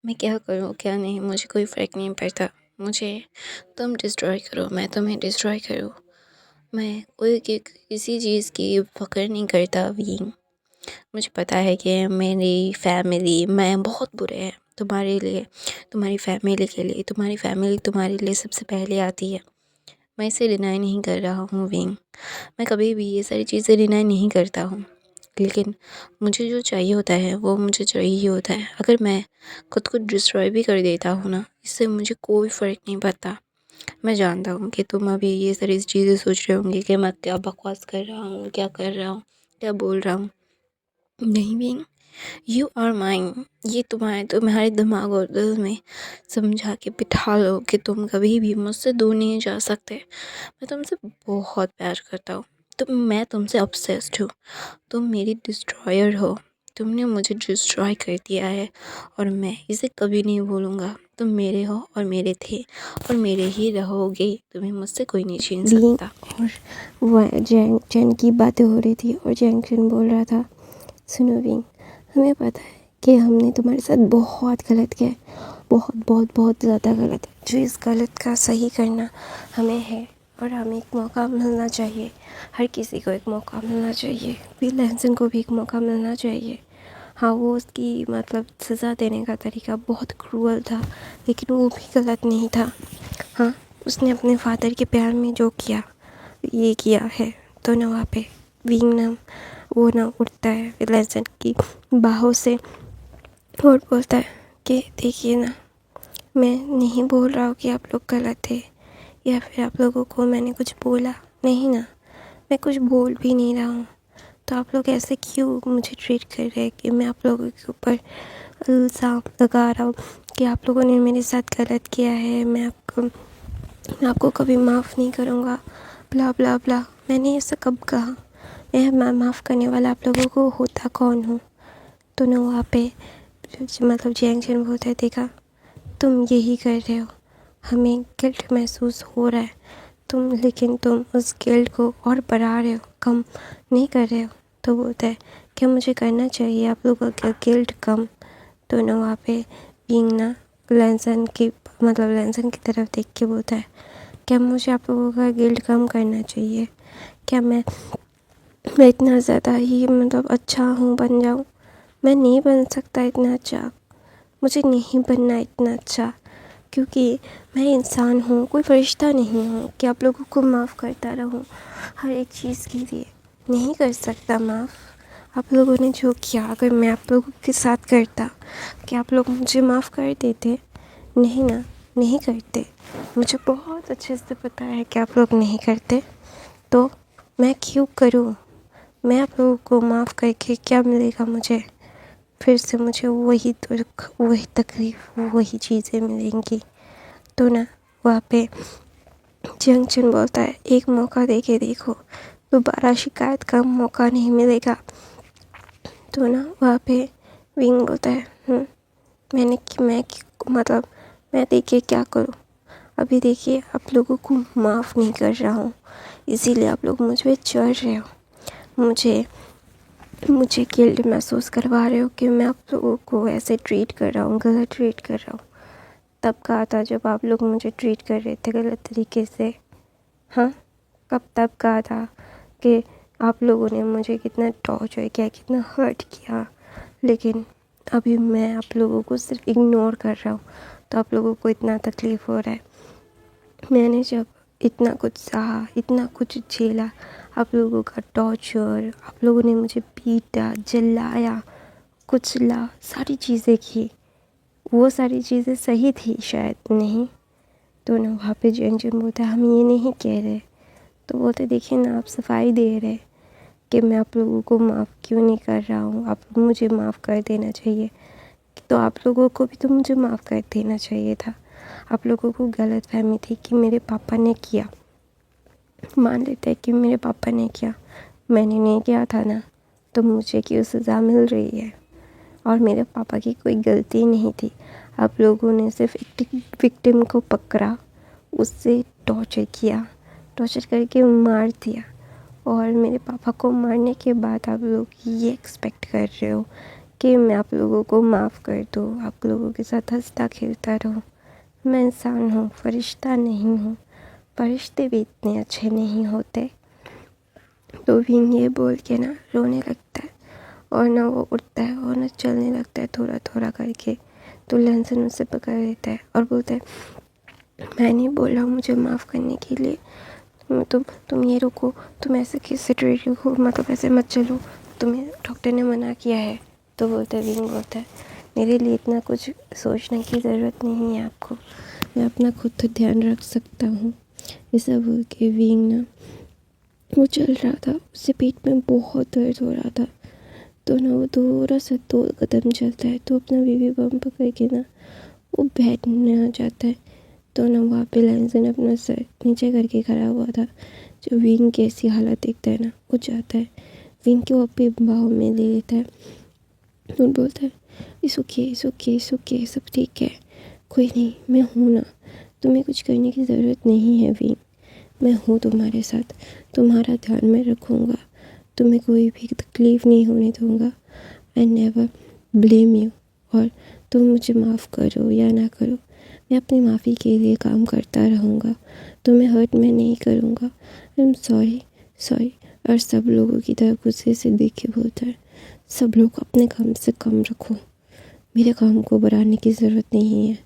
मैं क्या करूँ क्या नहीं मुझे कोई फ़र्क नहीं पड़ता। मुझे तुम डिस्ट्रॉय करो, मैं तुम्हें डिस्ट्रॉय करूँ। मैं कोई की किसी चीज़ की फ़िक्र नहीं करता वीइंग। मुझे पता है कि मेरी फैमिली मैं बहुत बुरे हैं तुम्हारे लिए, तुम्हारी फैमिली के लिए। तुम्हारी फैमिली तुम्हारे लिए सबसे पहले आती है। मैं इसे डिनाई नहीं कर रहा हूँ वीइंग। मैं कभी भी ये सारी चीज़ें डिनाई नहीं करता हूँ। लेकिन मुझे जो चाहिए होता है वो मुझे चाहिए ही होता है। अगर मैं खुद को डिस्ट्रॉय भी कर देता हूँ ना, इससे मुझे कोई फ़र्क नहीं पड़ता। मैं जानता हूँ कि तुम अभी ये सारी चीज़ें सोच रहे होंगे कि मैं क्या बकवास कर रहा हूँ, क्या कर रहा हूँ, क्या बोल रहा हूँ। नहीं बीइंग, यू आर माइन। ये तुम्हारे दिमाग और दिल में समझा के बिठा लो कि तुम कभी भी मुझसे दूर नहीं जा सकते। मैं तुमसे बहुत प्यार करता हूँ। मैं तुमसे ऑब्सेस्ड हूँ। तुम मेरी डिस्ट्रॉयर हो। तुमने मुझे डिस्ट्रॉय कर दिया है और मैं इसे कभी नहीं भूलूँगा। तुम मेरे हो और मेरे थे और मेरे ही रहोगे। तुम्हें मुझसे कोई नहीं छीन बीइंग सकता। और वह जैंग चैन की बातें हो रही थी और जैंग चैन बोल रहा था, सुनो बीइंग, हमें पता है कि हमने तुम्हारे साथ बहुत गलत किया है, बहुत बहुत बहुत ज़्यादा गलत है। जो इस गलत का सही करना हमें है और हमें एक मौका मिलना चाहिए। हर किसी को एक मौका मिलना चाहिए। विल लैंसन को भी एक मौका मिलना चाहिए। हाँ, वो उसकी मतलब सज़ा देने का तरीका बहुत क्रूअल था, लेकिन वो भी गलत नहीं था। हाँ, उसने अपने फादर के प्यार में जो किया ये किया है, तो ना वहाँ पे विंग ना वो ना उठता है विलेंसन की बाहों से और बोलता है कि देखिए ना, मैं नहीं बोल रहा हूँ कि आप लोग गलत थे या फिर आप लोगों को मैंने कुछ बोला नहीं ना, मैं कुछ बोल भी नहीं रहा हूँ। तो आप लोग ऐसे क्यों मुझे ट्रीट कर रहे हैं कि मैं आप लोगों के ऊपर इल्ज़ाम लगा रहा हूँ कि आप लोगों ने मेरे साथ गलत किया है, मैं आपको कभी माफ़ नहीं करूँगा, ब्ला ब्ला ब्ला। मैंने ऐसा कब कहा? मैं माफ़ करने वाला आप लोगों को होता कौन हूँ? तो ना वहाँ पे मतलब जैंग चैन बोलता है, देखा तुम यही कर रहे हो, हमें गिल्ट महसूस हो रहा है लेकिन तुम उस गिल्ट को और बढ़ा रहे हो, कम नहीं कर रहे हो। तो बोलता है क्या मुझे करना चाहिए आप लोगों का गिल्ट कम? तो ना वहाँ पे बीइंग ना लैंसन की तरफ देख के बोलता है, क्या मुझे आप लोगों का गिल्ट कम करना चाहिए? क्या मैं इतना ज़्यादा ही अच्छा हूँ बन जाऊँ? मैं नहीं बन सकता इतना अच्छा। मुझे नहीं बनना इतना अच्छा, क्योंकि मैं इंसान हूँ, कोई फरिश्ता नहीं हूँ कि आप लोगों को माफ़ करता रहूँ हर एक चीज़ के लिए। नहीं कर सकता माफ़। आप लोगों ने जो किया अगर मैं आप लोगों के साथ करता, क्या आप लोग मुझे माफ़ कर देते? नहीं ना, नहीं करते। मुझे बहुत अच्छे से पता है कि आप लोग नहीं करते, तो मैं क्यों करूँ? मैं आप लोगों को माफ़ करके क्या मिलेगा मुझे? फिर से मुझे वही दुख, वही तकलीफ़, वही चीज़ें मिलेंगी। तो ना वहाँ पे जंक्शन बोलता है, एक मौका दे के देखो, दोबारा शिकायत का मौका नहीं मिलेगा। तो ना वहाँ पे विंग बोलता है, मैं देखिए क्या करूँ? अभी देखिए आप लोगों को माफ़ नहीं कर रहा हूँ, इसीलिए आप लोग मुझ पे चढ़ रहे हो। मुझे गिल्ट महसूस करवा रहे हो कि मैं आप लोगों को ऐसे ट्रीट कर रहा हूँ, गलत ट्रीट कर रहा हूँ। तब कहा था जब आप लोग मुझे ट्रीट कर रहे थे गलत तरीके से? हाँ, तब कहा था कि आप लोगों ने मुझे कितना टॉर्चर किया, कितना हर्ट किया, लेकिन अभी मैं आप लोगों को सिर्फ इग्नोर कर रहा हूँ, तो आप लोगों को इतना तकलीफ़ हो रहा है। मैंने जब इतना कुछ सहा, इतना कुछ झेला, आप लोगों का टॉर्चर, आप लोगों ने मुझे पीटा, जलाया, कुचला, सारी चीज़ें की, वो सारी चीज़ें सही थी शायद नहीं? तो ना वहाँ पे जंजन बोलता है, हम ये नहीं कह रहे। तो बोलते देखिए ना, आप सफाई दे रहे कि मैं आप लोगों को माफ़ क्यों नहीं कर रहा हूँ, आप मुझे माफ़ कर देना चाहिए। तो आप लोगों को भी तो मुझे माफ़ कर देना चाहिए था। आप लोगों को गलतफ़हमी थी कि मेरे पापा ने किया, मान लेते हैं कि मेरे पापा ने किया, मैंने नहीं किया था ना, तो मुझे क्यों सज़ा मिल रही है? और मेरे पापा की कोई गलती नहीं थी। आप लोगों ने सिर्फ एक विक्टिम को पकड़ा, उससे टॉर्चर किया, टॉर्चर करके मार दिया, और मेरे पापा को मारने के बाद आप लोग ये एक्सपेक्ट कर रहे हो कि मैं आप लोगों को माफ़ कर दूँ, आप लोगों के साथ हंसता खेलता रहूँ। मैं इंसान हूँ, फरिश्ता नहीं हूँ। फरिश्ते भी इतने अच्छे नहीं होते। तो विंग ये बोल के ना रोने लगता है और ना वो उठता है और ना चलने लगता है थोड़ा थोड़ा करके। तो लहसन उसे पकड़ लेता है और बोलता है, मैं नहीं बोल रहा हूँ मुझे माफ़ करने के लिए। तुम ये रुको, तुम ऐसे कैसे रही हो, मतलब ऐसे मत चलो, तुम्हें डॉक्टर ने मना किया है। तो विंग बोलता है, मेरे लिए इतना कुछ सोचने की ज़रूरत नहीं है आपको, मैं अपना खुद तो ध्यान रख सकता हूँ। ऐसा बोल के विंग ना वो चल रहा था, उससे पेट में बहुत दर्द हो रहा था। तो ना वो थोड़ा सा 2 कदम चलता है तो अपना बेबी बम पकड़ के ना वो बैठने आ जाता है। तो ना वहाँ पे लहसन अपना सर नीचे करके खड़ा हुआ था। जो विंग की ऐसी हालत देखता है ना वो जाता है, विंग को अपनी बाहों में ले लेता है और बोलता है, इट्स ओके, सब ठीक है, कोई नहीं, मैं हूँ ना, तुम्हें कुछ करने की ज़रूरत नहीं है विंग, मैं हूँ तुम्हारे साथ, तुम्हारा ध्यान मैं रखूँगा, तुम्हें कोई भी तकलीफ़ नहीं होने दूँगा। I never blame you. और तुम मुझे माफ़ करो या ना करो, मैं अपनी माफ़ी के लिए काम करता रहूँगा, तुम्हें हर्ट मैं नहीं करूँगा। I am sorry. और सब लोगों की तरफ गुस्से से देख के बोलता है, सब लोग अपने काम से कम रखो, मेरे काम को बढ़ाने की ज़रूरत नहीं है।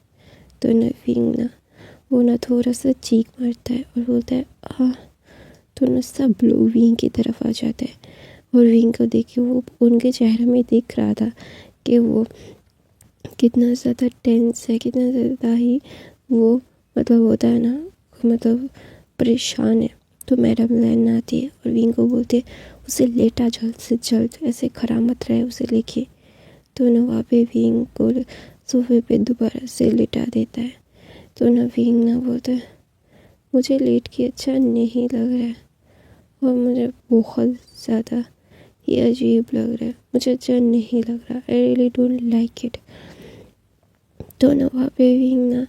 तो विंग ना वो ना थोड़ा सा चीख मारता है और बोलता है, हाँ। तो ना सब लोग विंग की तरफ आ जाते हैं और विंग को देख के वो उनके चेहरे में दिख रहा था कि वो कितना ज़्यादा टेंस है, कितना ज़्यादा ही वो मतलब होता है ना, मतलब परेशान है। तो मैडम लैन आती है और विंग को बोलते है, उसे लेटा जल्द से जल्द, ऐसे खड़ा मत रहे, उसे लेके। तो ना वहाँ पे विंग को सोफे पे दोबारा से लेटा देता है। तो ना विंग ना बोलता है, मुझे लेट के अच्छा नहीं लग रहा है और मुझे बहुत ज़्यादा ये अजीब लग रहा है, मुझे अच्छा नहीं लग रहा, I really don't like it. तो ना वहाँ पे विंग ना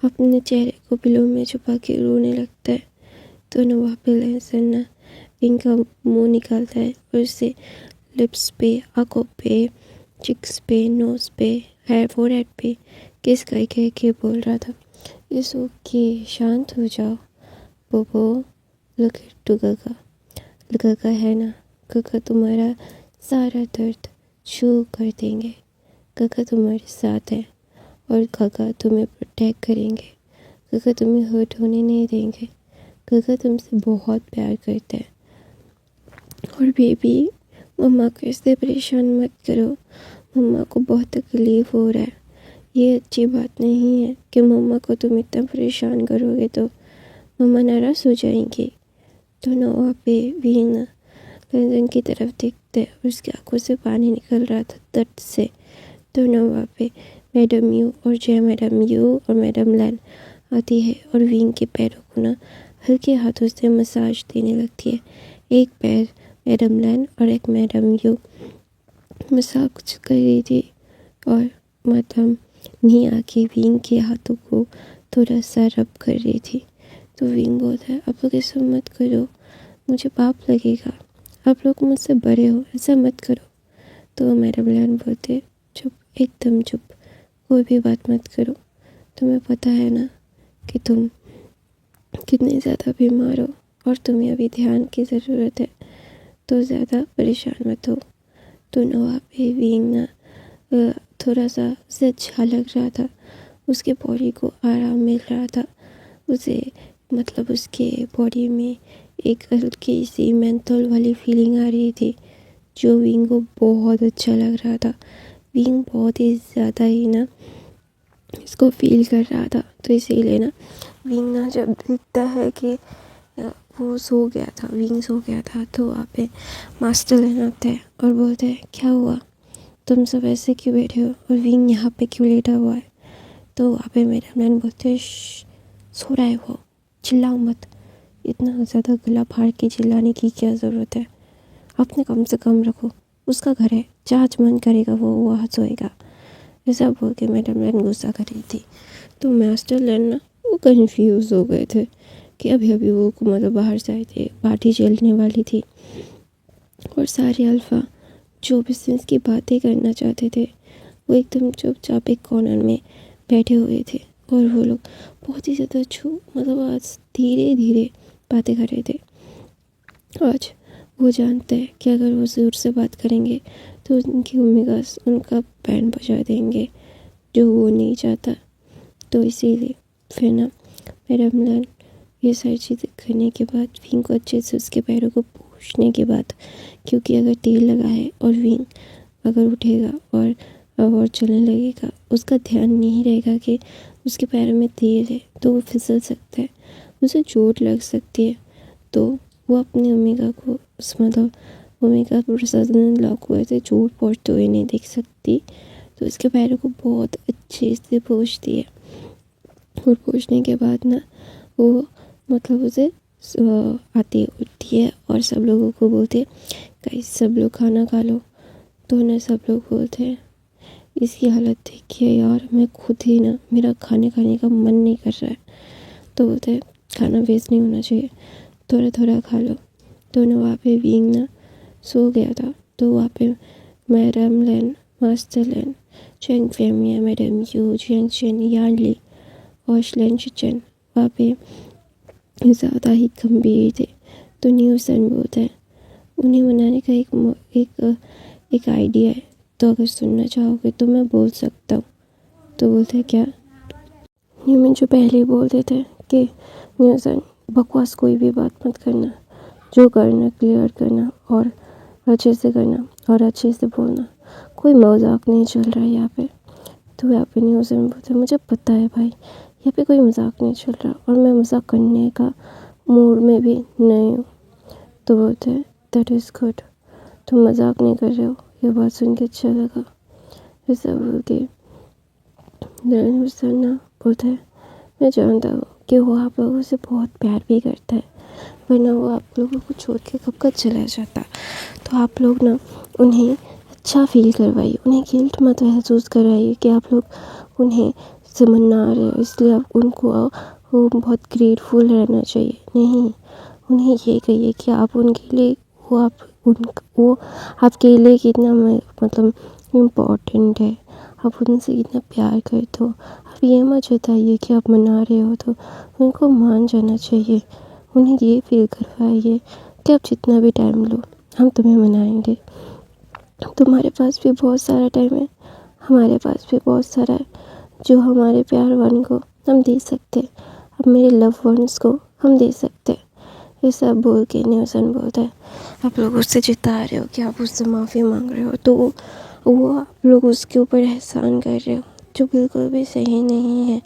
अपने चेहरे को पिलो में छुपा के रोने लगता है। तो ना वहाँ पे लहसन ना विंग का मुंह निकालता है और उसे लिप्स पे, आँखों पे, चिक्स पे, नोज़ पे, हेयर फोरहेड पे किस कह के बोल रहा था, इट्स ओके, शांत हो जाओ बोबो, लुक टू गगा, गगा है ना, गगा तुम्हारा सारा दर्द छू कर देंगे, गगा तुम्हारे साथ है और गगा तुम्हें प्रोटेक्ट करेंगे, गगा तुम्हें हर्ट होने नहीं देंगे, गगा तुमसे बहुत प्यार करते हैं। और बेबी, मम्मा को इससे परेशान मत करो, मम्मा को बहुत तकलीफ़ हो रहा है, ये अच्छी बात नहीं है कि मम्मा को तुम इतना परेशान करोगे तो मम्मा नाराज़ हो जाएंगी। तो ना वहाँ पे भी ना लहसन की तरफ देखते हैं और उसकी आंखों से पानी निकल रहा था दर्द से। तो ना वहाँ पे मैडम यू और मैडम लैन आती है और विंग के पैरों को ना हल्के हाथों से मसाज देने लगती है। एक पैर मैडम लैन और एक मैडम यू मसाज कर रही थी और मैडम नी आके विंग के हाथों को थोड़ा सा रब कर रही थी। तो विंग बोलता है, आप लोग ऐसा मत करो, मुझे पाप लगेगा, आप लोग मुझसे बड़े हो, ऐसा मत करो। तो मैडम लैन बोलते, चुप, एकदम चुप, कोई भी बात मत करो, तुम्हें पता है ना कि तुम कितने ज़्यादा बीमार हो और तुम्हें अभी ध्यान की ज़रूरत है, तो ज़्यादा परेशान मत हो। तो नवा पे विंग ना थोड़ा सा उसे अच्छा लग रहा था, उसके बॉडी को आराम मिल रहा था, उसे मतलब उसके बॉडी में एक हल्की सी मेंथल वाली फीलिंग आ रही थी जो विंग को बहुत अच्छा लग रहा था। विंग बहुत ही ज़्यादा ही ना इसको फील कर रहा था। तो इसीलिए ना विंग ना जब दिखता है कि वो सो गया था, विंग सो गया था, तो वहाँ पे मास्टर लैन आता है और बोलते हैं, क्या हुआ, तुम सब ऐसे क्यों बैठे हो और विंग यहाँ पे क्यों लेटा हुआ है। तो वहाँ पे मैडम लैन बोलते हैं, सो रहा है वो, चिल्लाओ मत, इतना ज़्यादा गला फाड़ के चिल्लाने की क्या ज़रूरत है, अपने कम से कम रखो, उसका घर है, जहाँ मन करेगा वो वहाँ सोएगा। ऐसा बोल के मैडम लैन गुस्सा कर रही थी। तो मास्टर लैन ना वो कन्फ्यूज़ हो गए थे कि अभी वो मतलब बाहर से आए थे, पार्टी चलने वाली थी और सारे अल्फ़ा जो बिजनेस की बातें करना चाहते थे वो एकदम चुपचाप एक कॉर्नर में बैठे हुए थे और वो लोग बहुत ही ज़्यादा मतलब आज धीरे धीरे बातें कर रहे थे। आज वो जानते हैं कि अगर वो ज़ोर से बात करेंगे तो उनकी उम्मीद उनका बैंड बजा देंगे, जो वो नहीं चाहता। तो इसीलिए फिर ना मेरा मिलन ये सारी चीज़ें करने के बाद विंग को अच्छे से उसके पैरों को पूछने के बाद, क्योंकि अगर तेल लगा है और विंग अगर उठेगा और चलने लगेगा, उसका ध्यान नहीं रहेगा कि उसके पैरों में तेल है तो वो फिसल सकता है, उसे चोट लग सकती है। तो वो अपनी ओमेगा को मतलब ओमेगा प्रसाधन लॉ को ऐसे चोट पहुँचते हुए नहीं देख सकती, तो उसके पैरों को बहुत अच्छे से पोंछती है। और पोंछने के बाद ना वो मतलब उसे आती उठती है और सब लोगों को बोलते हैं गाइस सब लोग खाना खा लो। तो ना सब लोग बोलते हैं इसकी हालत देखिए यार, मैं खुद ही ना मेरा खाने का मन नहीं कर रहा है। तो बोलते हैं खाना वेस्ट नहीं होना चाहिए, थोड़ा थोड़ा खा लो। तो ना वहाँ पे विंग ना सो गया था। तो वहाँ पे madam Lan, master Lan, Cheng Femia, madam Yu, Cheng Chen, Yan Li और शिलेन चिचन वहाँ पे ज़्यादा ही गंभीर थे। तो न्यूसन बोलता है उन्हें मनाने का एक आइडिया है, तो अगर सुनना चाहोगे तो मैं बोल सकता हूँ। तो बोलते हैं क्या? न्यूमन जो पहले ही बोल देते हैं कि न्यूसन बकवास कोई भी बात मत करना, जो करना क्लियर करना और अच्छे से करना और अच्छे से बोलना, कोई मजाक नहीं चल रहा है यहाँ पे। तो यहाँ पे न्यूसन बोलते मुझे पता है भाई, यहाँ पे कोई मजाक नहीं चल रहा और मैं मजाक करने का मूड में भी नहीं हूँ। तो बोलते हैं दैट इज़ गुड, तुम मजाक नहीं कर रहे हो, ये बात सुन के अच्छा लगा। ऐसा बोल के न्यूसन ना बोलता है मैं जानता हूँ कि वो आप लोगों से बहुत प्यार भी करता है, वरना वो आप लोगों को छोड़ के कब चला जाता। तो आप लोग ना उन्हें अच्छा फील करवाइए, उन्हें गिल्ट मत महसूस करवाइए कि आप लोग उन्हें से मना रहे हो, इसलिए आप उनको वो बहुत ग्रेटफुल रहना चाहिए। नहीं, उन्हें ये कहिए कि आप उनके लिए वो आपके लिए कितना मतलब इम्पोर्टेंट है, आप उनसे कितना प्यार करते हो। आप ये मत जताइए कि आप मना रहे हो, तो उनको मान जाना चाहिए। उन्हें ये फील करवाइए कि आप जितना भी टाइम लो हम तुम्हें मनाएंगे, तुम्हारे पास भी बहुत सारा टाइम है, हमारे पास भी बहुत सारा है, जो हमारे प्यार वन को हम दे सकते हैं, अब मेरे लव वंस को हम दे सकते हैं। ये सब बोल के न्यूसन बोलता है आप लोग उससे जिता रहे हो कि आप उससे माफ़ी मांग रहे हो, तो वो आप लोग उसके ऊपर एहसान कर रहे हो, जो बिल्कुल भी सही नहीं है।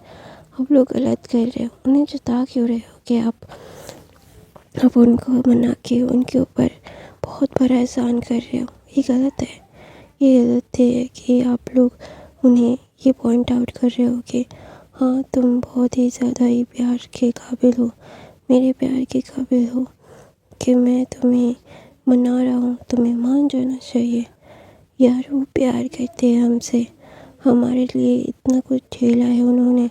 आप लोग गलत कर रहे हो, उन्हें जता क्यों रहे हो कि आप उनको मना के उनके ऊपर बहुत बड़ा एहसान कर रहे हो। ये गलत है, ये गलत है कि आप लोग उन्हें ये पॉइंट आउट कर रहे हो कि हाँ तुम बहुत ही ज़्यादा ही प्यार के काबिल हो, मेरे प्यार के काबिल हो, कि मैं तुम्हें मना रहा हूँ, तुम्हें मान जाना चाहिए। यार वो प्यार करते हैं हमसे, हमारे लिए इतना कुछ झेला है उन्होंने,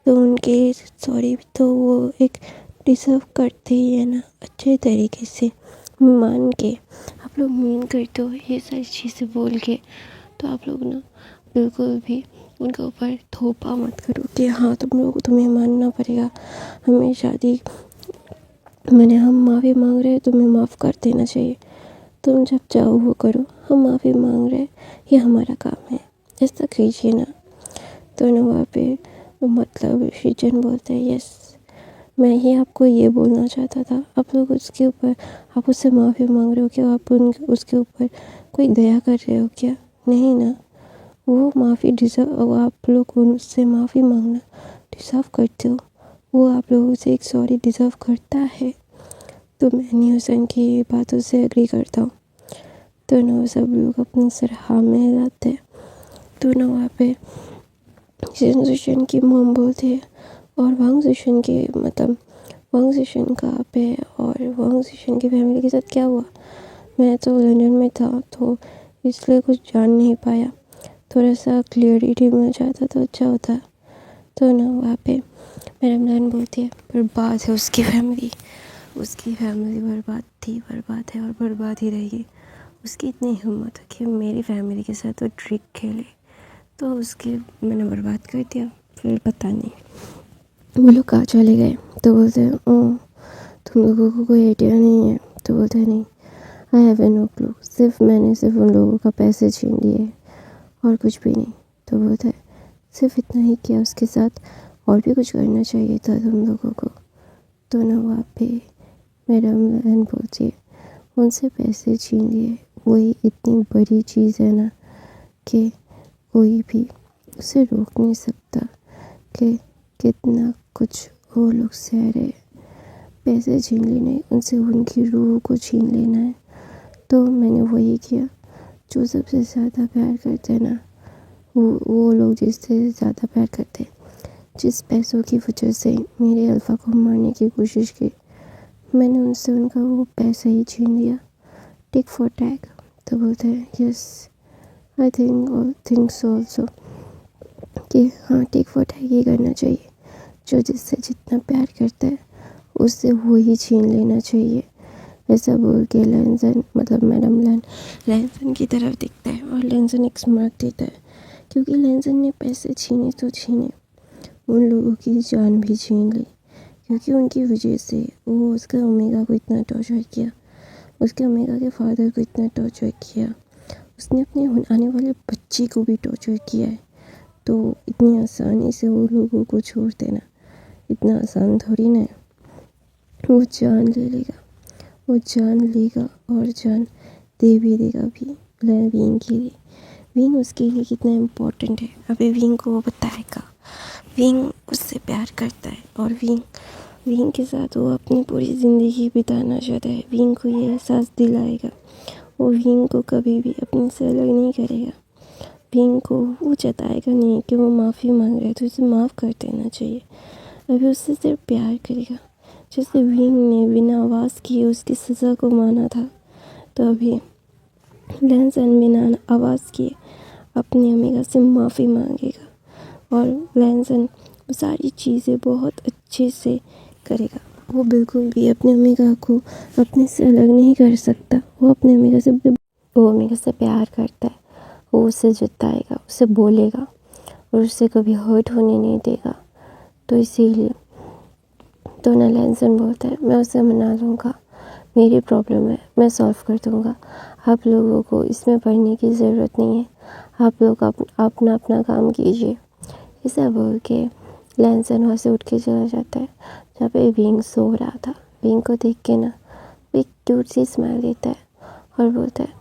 तो उनके सॉरी तो वो एक डिज़र्व करते ही है ना, अच्छे तरीके से मान के। आप लोग मीन करते हो ये सारी चीज़ें बोल के, तो आप लोग ना बिल्कुल भी उनके ऊपर थोपा मत करो कि हाँ तुम्हें मानना पड़ेगा, हमें शादी हम माफ़ी मांग रहे हैं, तुम्हें माफ़ कर देना चाहिए, तुम जब चाहो वो करो, हम माफ़ी मांग रहे हैं, ये हमारा काम है, ऐसा कीजिए ना। तो ना वहाँ पे मतलब शिजन बोलता है यस, मैं ही आपको ये बोलना चाहता था, आप लोग उसके ऊपर आप उससे माफ़ी मांग रहे हो क्या, आप उसके ऊपर कोई दया कर रहे हो क्या? नहीं ना, वो माफ़ी डिज़र्व, आप लोग उससे माफ़ी मांगना डिज़र्व करते हो, वो आप लोगों से एक सॉरी डिज़र्व करता है। तो मैं न्यूसन की बातों से एग्री करता हूँ। तो ना सब लोग अपने सर हाँ में लाते हैं। तो ना वहाँ पे जिशन की मॉम बोलती है और वांग जिशन की मतलब वांग जिशन कहाँ पे है और वांग जिशन की फैमिली के साथ क्या हुआ, मैं तो लंदन में था तो इसलिए कुछ जान नहीं पाया, थोड़ा सा क्लियरिटी मिल जाता तो अच्छा होता। तो ना वहाँ पे मैडम लैन बोलती है बर्बाद है उसकी फैमिली बर्बाद थी, बर्बाद है और बर्बाद ही रहेगी, उसकी इतनी हिम्मत है कि मेरी फैमिली के साथ वो ट्रिक खेले, तो उसके मैंने बर्बाद कर दिया। फिर पता नहीं वो लोग कहाँ चले गए। तो बोलते हैं ओह तुम लोगों को कोई आइडिया नहीं है। तो बोलते हैं नहीं, आई हैव नो क्लू, मैंने सिर्फ उन लोगों का पैसे छीन लिए और कुछ भी नहीं। तो बोलते हैं सिर्फ इतना ही किया, उसके साथ और भी कुछ करना चाहिए था तुम लोगों को। तो ना वहाँ पे मैडम बहन बोलती है उनसे पैसे छीन लिए, वही इतनी बड़ी चीज़ है ना कि कोई भी उसे रोक नहीं सकता कि कितना कुछ वो लोग सह रहे। पैसे छीन लेने, उनसे उनकी रूह को छीन लेना है। तो मैंने वही किया। जो सबसे ज़्यादा प्यार करते हैं ना, वो लोग जिससे ज़्यादा प्यार करते हैं, जिस पैसों की वजह से मेरे अल्फ़ा को मारने की कोशिश की, मैंने उनसे उनका वो पैसा ही छीन लिया। टिक फॉर टैग। तो बोलते हैं यस, आई थिंक्स ऑल्सो कि हाँ टिक फॉर टैग ही करना चाहिए। जो जिससे जितना प्यार करता है उससे वो ही छीन लेना चाहिए। ऐसा बोल के लैंसन मतलब मैडम लैंसन की तरफ देखता है और लैंसन एक स्मार्ट देता है, क्योंकि लैंसन ने पैसे छीने तो छीने, उन लोगों की जान भी छीन ली, क्योंकि उनकी वजह से वो उसका ओमेगा को इतना टॉर्चर किया, उसके ओमेगा के फादर को इतना टॉर्चर किया, उसने अपने आने वाले बच्चे को भी टॉर्चर किया है। तो इतनी आसानी से वो लोगों को छोड़ देना इतना आसान थोड़ी ना है। वो जान ले लेगा, वो जान लेगा और जान दे भी देगा भी विंग के लिए। विंग उसके लिए कितना इम्पोर्टेंट है अभी विंग को वो बताएगा। विंग उससे प्यार करता है और विंग के साथ वो अपनी पूरी ज़िंदगी बिताना चाहता है। विंग को ये एहसास दिलाएगा, वो विंग को कभी भी अपने से अलग नहीं करेगा। विंग को वो जताएगा नहीं कि वो माफ़ी मांग रहा है तो उसे माफ़ कर देना चाहिए। अभी उससे सिर्फ प्यार करेगा। जैसे विंग ने बिना आवाज़ किए उसकी सज़ा को माना था, तो अभी लैंसन बिना आवाज़ किए अपनी ओमेगा से माफ़ी मांगेगा और लैंसन वो सारी चीज़ें बहुत अच्छे से करेगा। वो बिल्कुल भी अपने ओमेगा को अपने से अलग नहीं कर सकता। वो अपने ओमेगा से प्यार करता है, वो उसे जताएगा, उसे बोलेगा और उसे कभी हर्ट होने नहीं देगा। तो इसीलिए तो ना लैंसन बोलता है मैं उसे मना लूँगा, मेरी प्रॉब्लम है, मैं सॉल्व कर दूँगा, आप लोगों को इसमें पढ़ने की ज़रूरत नहीं है, आप लोग अपना अपना काम कीजिए। ऐसा बोल के लैंसन वहाँ से उठ के चला जाता है जहाँ पे विंग सो रहा था। विंग को देख के ना वो एक क्यूट सी स्माइल देता है और बोलता है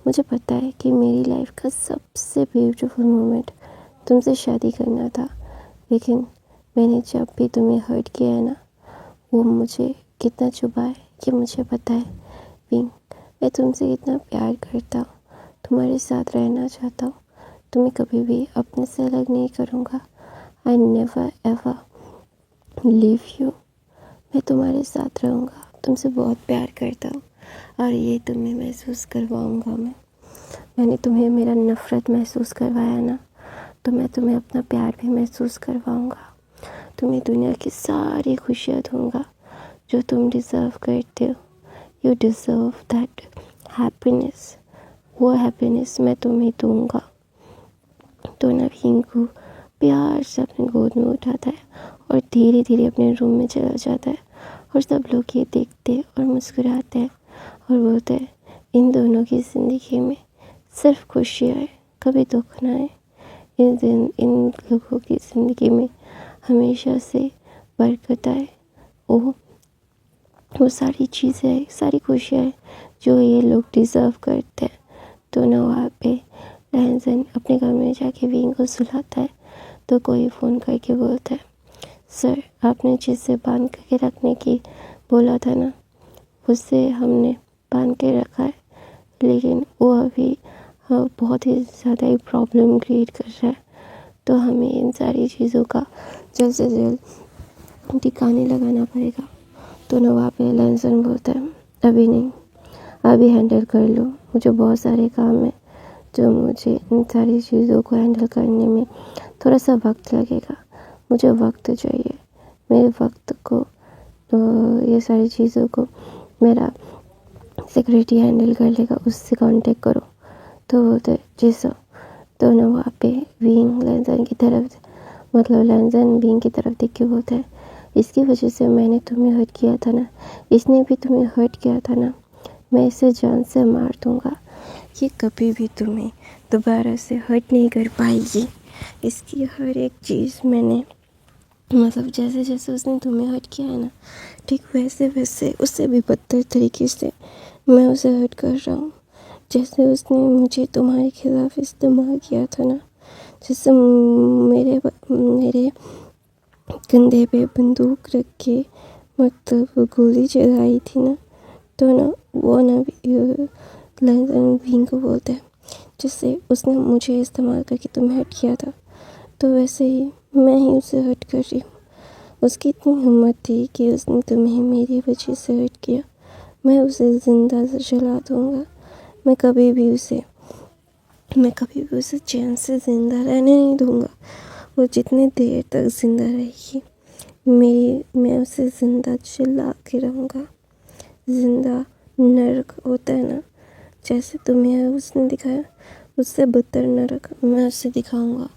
मुझे पता है कि मेरी लाइफ का सबसे ब्यूटीफुल मोमेंट तुमसे शादी करना था, लेकिन मैंने जब भी तुम्हें हर्ट किया है ना, वो मुझे कितना चुभा है कि मुझे पता है। विंग, मैं तुमसे कितना प्यार करता हूँ, तुम्हारे साथ रहना चाहता हूँ, तुम्हें कभी भी अपने से अलग नहीं करूँगा। I never ever leave you, मैं तुम्हारे साथ रहूँगा, तुमसे बहुत प्यार करता हूँ और ये तुम्हें महसूस करवाऊँगा। मैंने तुम्हें मेरा नफ़रत महसूस करवाया ना, तो मैं तुम्हें अपना प्यार भी महसूस करवाऊँगा। तुम्हें दुनिया की सारी खुशियाँ दूँगा जो तुम डिज़र्व करते हो। यू डिज़र्व दैट हैप्पीनेस, वो हैप्पीनेस मैं तुम्हें दूँगा। तो नवीन को प्यार से अपने गोद में उठाता है और धीरे धीरे अपने रूम में चला जाता है और सब लोग ये देखते और मुस्कुराते हैं और बोलते हैं इन दोनों की ज़िंदगी में सिर्फ खुशियाँ है, कभी दुख ना आए। इन लोगों की ज़िंदगी में हमेशा से बरकत आए। वो सारी चीज़ें, सारी खुशियाँ जो ये लोग डिज़र्व करते हैं। तो ना वहाँ पे लैंसन अपने कमरे में जाके विंग को सुलाता है तो कोई फ़ोन करके बोलता है सर आपने जिससे बांध के रखने की बोला था ना, उससे हमने बांध के रखा है, लेकिन वो अभी बहुत ही ज़्यादा ही प्रॉब्लम क्रिएट कर रहा है। तो हमें इन सारी चीज़ों का जल्द से जल्द ठिकाने लगाना पड़ेगा। तो ना वहाँ पे लैंसन बोलता है अभी नहीं, अभी हैंडल कर लो, मुझे बहुत सारे काम है जो मुझे इन सारी चीज़ों को हैंडल करने में थोड़ा सा वक्त लगेगा, मुझे वक्त चाहिए। मेरे वक्त को ये सारी चीज़ों को मेरा सिक्योरिटी हैंडल कर लेगा, उससे कांटेक्ट करो। तो बोलते जी सर। तो ना वहाँ पे विंग लैंसन की तरफ मतलब लैंसन विंग की तरफ देख के बोलता है, इसकी वजह से मैंने तुम्हें हर्ट किया था ना, इसने भी तुम्हें हर्ट किया था ना, मैं इसे जान से मार दूँगा। ये कभी भी तुम्हें दोबारा से हर्ट नहीं कर पाएगी। इसकी हर एक चीज़ मैंने मतलब जैसे जैसे उसने तुम्हें हर्ट किया है ना, ठीक वैसे वैसे उससे भी बदतर तरीके से मैं उसे हर्ट कर रहा हूँ। जैसे उसने मुझे तुम्हारे खिलाफ इस्तेमाल किया था ना, जैसे मेरे कंधे पे बंदूक रख के मतलब गोली चलाई थी ना, तो ना वो ना लैंसन विंग को बोलता है, जिससे उसने मुझे इस्तेमाल करके तुम्हें हर्ट किया था, तो वैसे ही मैं ही उसे हर्ट कर रही हूँ। उसकी इतनी हिम्मत थी कि उसने तुम्हें मेरी वजह से हर्ट किया, मैं उसे ज़िंदा जला दूँगा। मैं कभी भी उसे चैन से ज़िंदा रहने नहीं दूँगा। वो जितनी देर तक ज़िंदा रहेगी मैं उसे ज़िंदा जला के रहूँगा। ज़िंदा नरक होता है ना, जैसे तुम्हें उसने दिखाया, उससे बदतर नरक मैं उसे दिखाऊँगा।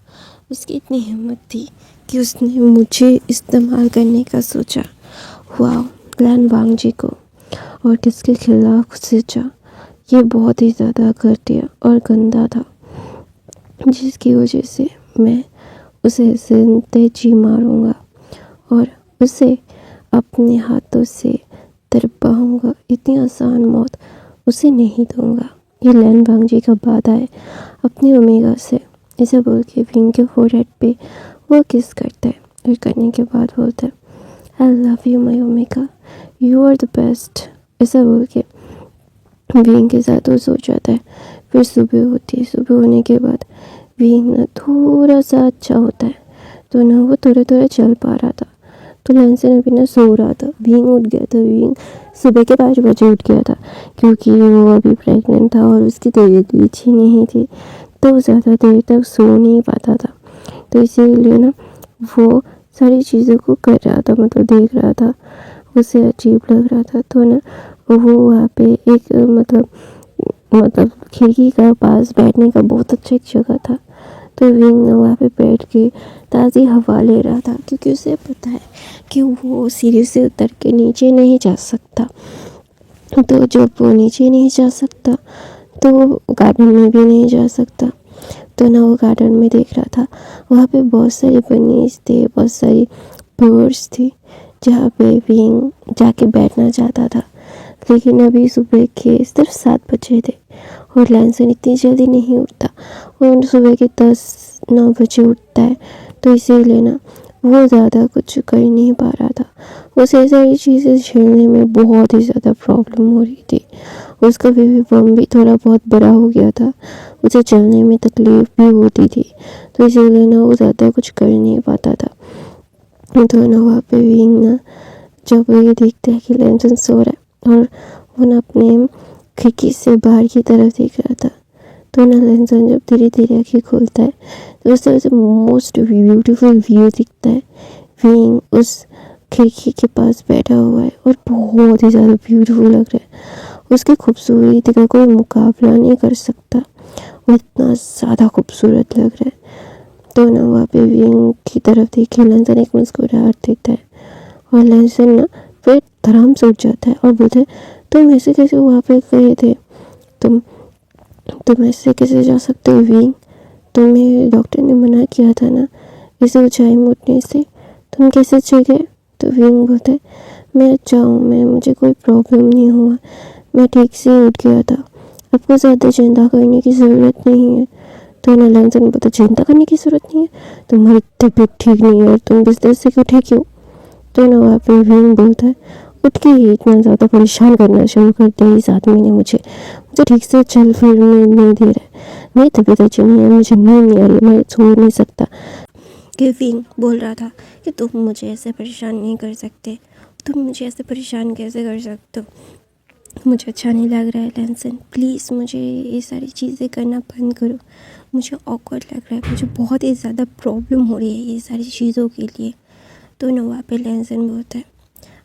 उसकी इतनी हिम्मत थी कि उसने मुझे इस्तेमाल करने का सोचा। वाह, लैन वांग जी को और किसके खिलाफ सोचा, ये बहुत ही ज़्यादा घटिया और गंदा था, जिसकी वजह से मैं उसे जिंदे जी मारूंगा और उसे अपने हाथों से दरबाऊंगा। इतनी आसान मौत उसे नहीं दूंगा। ये लैन वांग जी का वादा है अपनी ओमेगा से। ऐसे बोल के विंग के फोरहेड पे वो किस करता है और करने के बाद बोलता है, I love you my omega, you are the best. ऐसा बोल के विंग के साथ वो सो जाता है। फिर सुबह होती है। सुबह होने के बाद विंग ना थोड़ा सा अच्छा होता है, तो ना वो थोड़ा थोड़ा चल पा रहा था। तो लैंसन अभी ना सो रहा था। विंग उठ गया था। विंग सुबह के 5 बजे उठ गया था, क्योंकि वो अभी प्रेग्नेंट था और उसकी तबीयत भी अच्छी नहीं थी, तो वो ज़्यादा देर तक सो नहीं पाता था। तो इसीलिए ना वो सारी चीज़ों को कर रहा था, मतलब देख रहा था। उसे अजीब लग रहा था, तो ना वो वहाँ पे एक मतलब खिड़की का पास बैठने का बहुत अच्छा एक जगह था। तो विंग ना वहाँ पे बैठ के ताज़ी हवा ले रहा था, क्योंकि उसे पता है कि वो सीढ़ी से उतर के नीचे नहीं जा सकता। तो जब वो नीचे नहीं जा सकता तो वो गार्डन में भी नहीं जा सकता। तो ना वो गार्डन में देख रहा था, वहाँ पे बहुत सारे बनीज थे, बहुत सारी बर्ड्स थी, जहाँ पे विंग जाके बैठना चाहता था। लेकिन अभी सुबह के सिर्फ 7 बजे थे और लैंसन इतनी जल्दी नहीं उठता। वो सुबह के 10-9 बजे उठता है, तो इसीलिए ना वो ज़्यादा कुछ कर नहीं पा रहा था। उसे सारी चीज़ें झेलने में बहुत ही ज़्यादा प्रॉब्लम हो रही थी। उसका बेबी बम भी थोड़ा बहुत बड़ा हो गया था, उसे चलने में तकलीफ भी होती थी, तो इसीलिए ना वो ज़्यादा कुछ कर नहीं पाता था। तो ना वहाँ पे विंग ना जब ये देखता है कि लैंसन सो रहा है और वो ना अपने खिड़की से बाहर की तरफ देख रहा था, तो ना लैंसन जब धीरे धीरे आँखें खोलता है तो उस तरह से मोस्ट ब्यूटीफुल व्यू दिखता है। विंग उस खिड़की के पास बैठा हुआ है और बहुत ही ज़्यादा ब्यूटीफुल लग रहा है। उसकी खूबसूरती का कोई मुकाबला नहीं कर सकता, वो इतना ज़्यादा खूबसूरत लग रहा है। तो ना वहाँ पे विंग की तरफ देखे लैंसन एक मुस्कुराहट देता है और लैंसन ना फिर धड़ाम से उठ जाता है और बोलता है, तुम ऐसे कैसे वहाँ पे गए थे, तुम ऐसे कैसे जा सकते हो विंग, तुम्हें डॉक्टर ने मना किया था ना इसे ऊंचाई में उठने से, तुम कैसे चल गए। तो विंग बोलता है, मैं अच्छा हूँ, मुझे कोई प्रॉब्लम नहीं हुआ, मैं ठीक से उठ गया था, आपको ज़्यादा चिंता करने की ज़रूरत नहीं है। तो ना लैंसन बोलता, चिंता करने की ज़रूरत नहीं है, तुम्हारी तबीयत ठीक नहीं है और तुम बिस्तर से उठे क्यों। तो ना वहाँ पे विंग बोलता है, उठ के ही इतना ज़्यादा परेशान करना शुरू कर दिया इस आदमी ने, मुझे ठीक से चल फिरने नहीं दे रहा है, मेरी तबीयत अच्छी नहीं है, मुझे नींद नहीं आ रही, मैं सो नहीं सकता। कि विंग बोल रहा था कि तुम मुझे ऐसे परेशान नहीं कर सकते, तुम मुझे ऐसे परेशान कैसे कर सकते हो, मुझे अच्छा नहीं लग रहा है लैंसन, प्लीज़ मुझे ये सारी चीज़ें करना बंद करो, मुझे ऑकवर्ड लग रहा है, मुझे बहुत ही ज़्यादा प्रॉब्लम हो रही है ये सारी चीज़ों के लिए। तो ना वहाँ पे लैंसन बोलता है,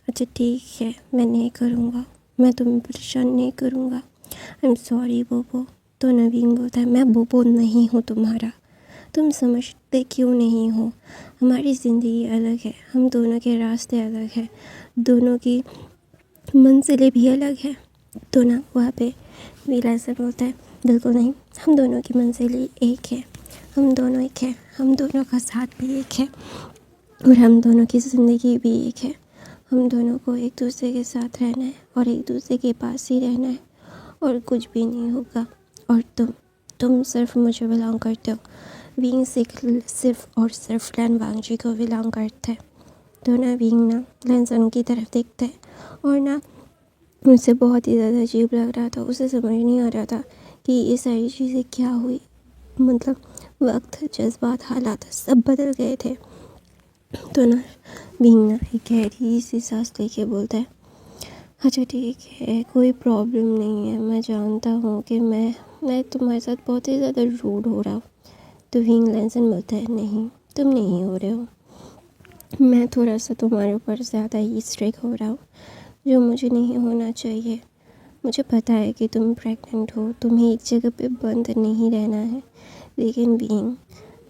अच्छा ठीक है, मैं नहीं करूँगा, मैं तुम्हें परेशान नहीं करूँगा। आई एम सॉरी बोबो। तो नवीन बोलता है, मैं बोबो नहीं हूँ तुम्हारा, तुम समझते क्यों नहीं हो। हमारी ज़िंदगी अलग है, हम दोनों के रास्ते अलग हैं, दोनों की मंजिलें भी अलग है। तो ना वहाँ पे वीरा से बोलता है, बिल्कुल नहीं, हम दोनों की मंजिलें एक है, हम दोनों एक है, हम दोनों का साथ भी एक है और हम दोनों की ज़िंदगी भी एक है। हम दोनों को एक दूसरे के साथ रहना है और एक दूसरे के पास ही रहना है और कुछ भी नहीं होगा। और तुम सिर्फ मुझे बिलोंग करते हो। विंग सिर्फ और सिर्फ लैन वांगजी को बिलोंग करते हैं। तो ना विंग ना लैनसन की तरफ देखता है और ना मुझसे बहुत ही ज़्यादा अजीब लग रहा था। उसे समझ नहीं आ रहा था कि ये सारी चीज़ें क्या हुई। मतलब वक्त, जज्बात, हालात सब बदल गए थे। तो ना विंग ना एक गहरी सी सांस लेके बोलता है, अच्छा ठीक है, कोई प्रॉब्लम नहीं है, मैं जानता हूँ कि मैं तुम्हारे साथ बहुत ही ज़्यादा रूड हो रहा हूँ। तो विंग लैनसन बोलता है, नहीं तुम नहीं हो रहे हो, मैं थोड़ा सा तुम्हारे ऊपर ज़्यादा ही स्ट्रिक हो रहा हूँ, जो मुझे नहीं होना चाहिए। मुझे पता है कि तुम प्रेग्नेंट हो, तुम्हें एक जगह पे बंद नहीं रहना है, लेकिन विंग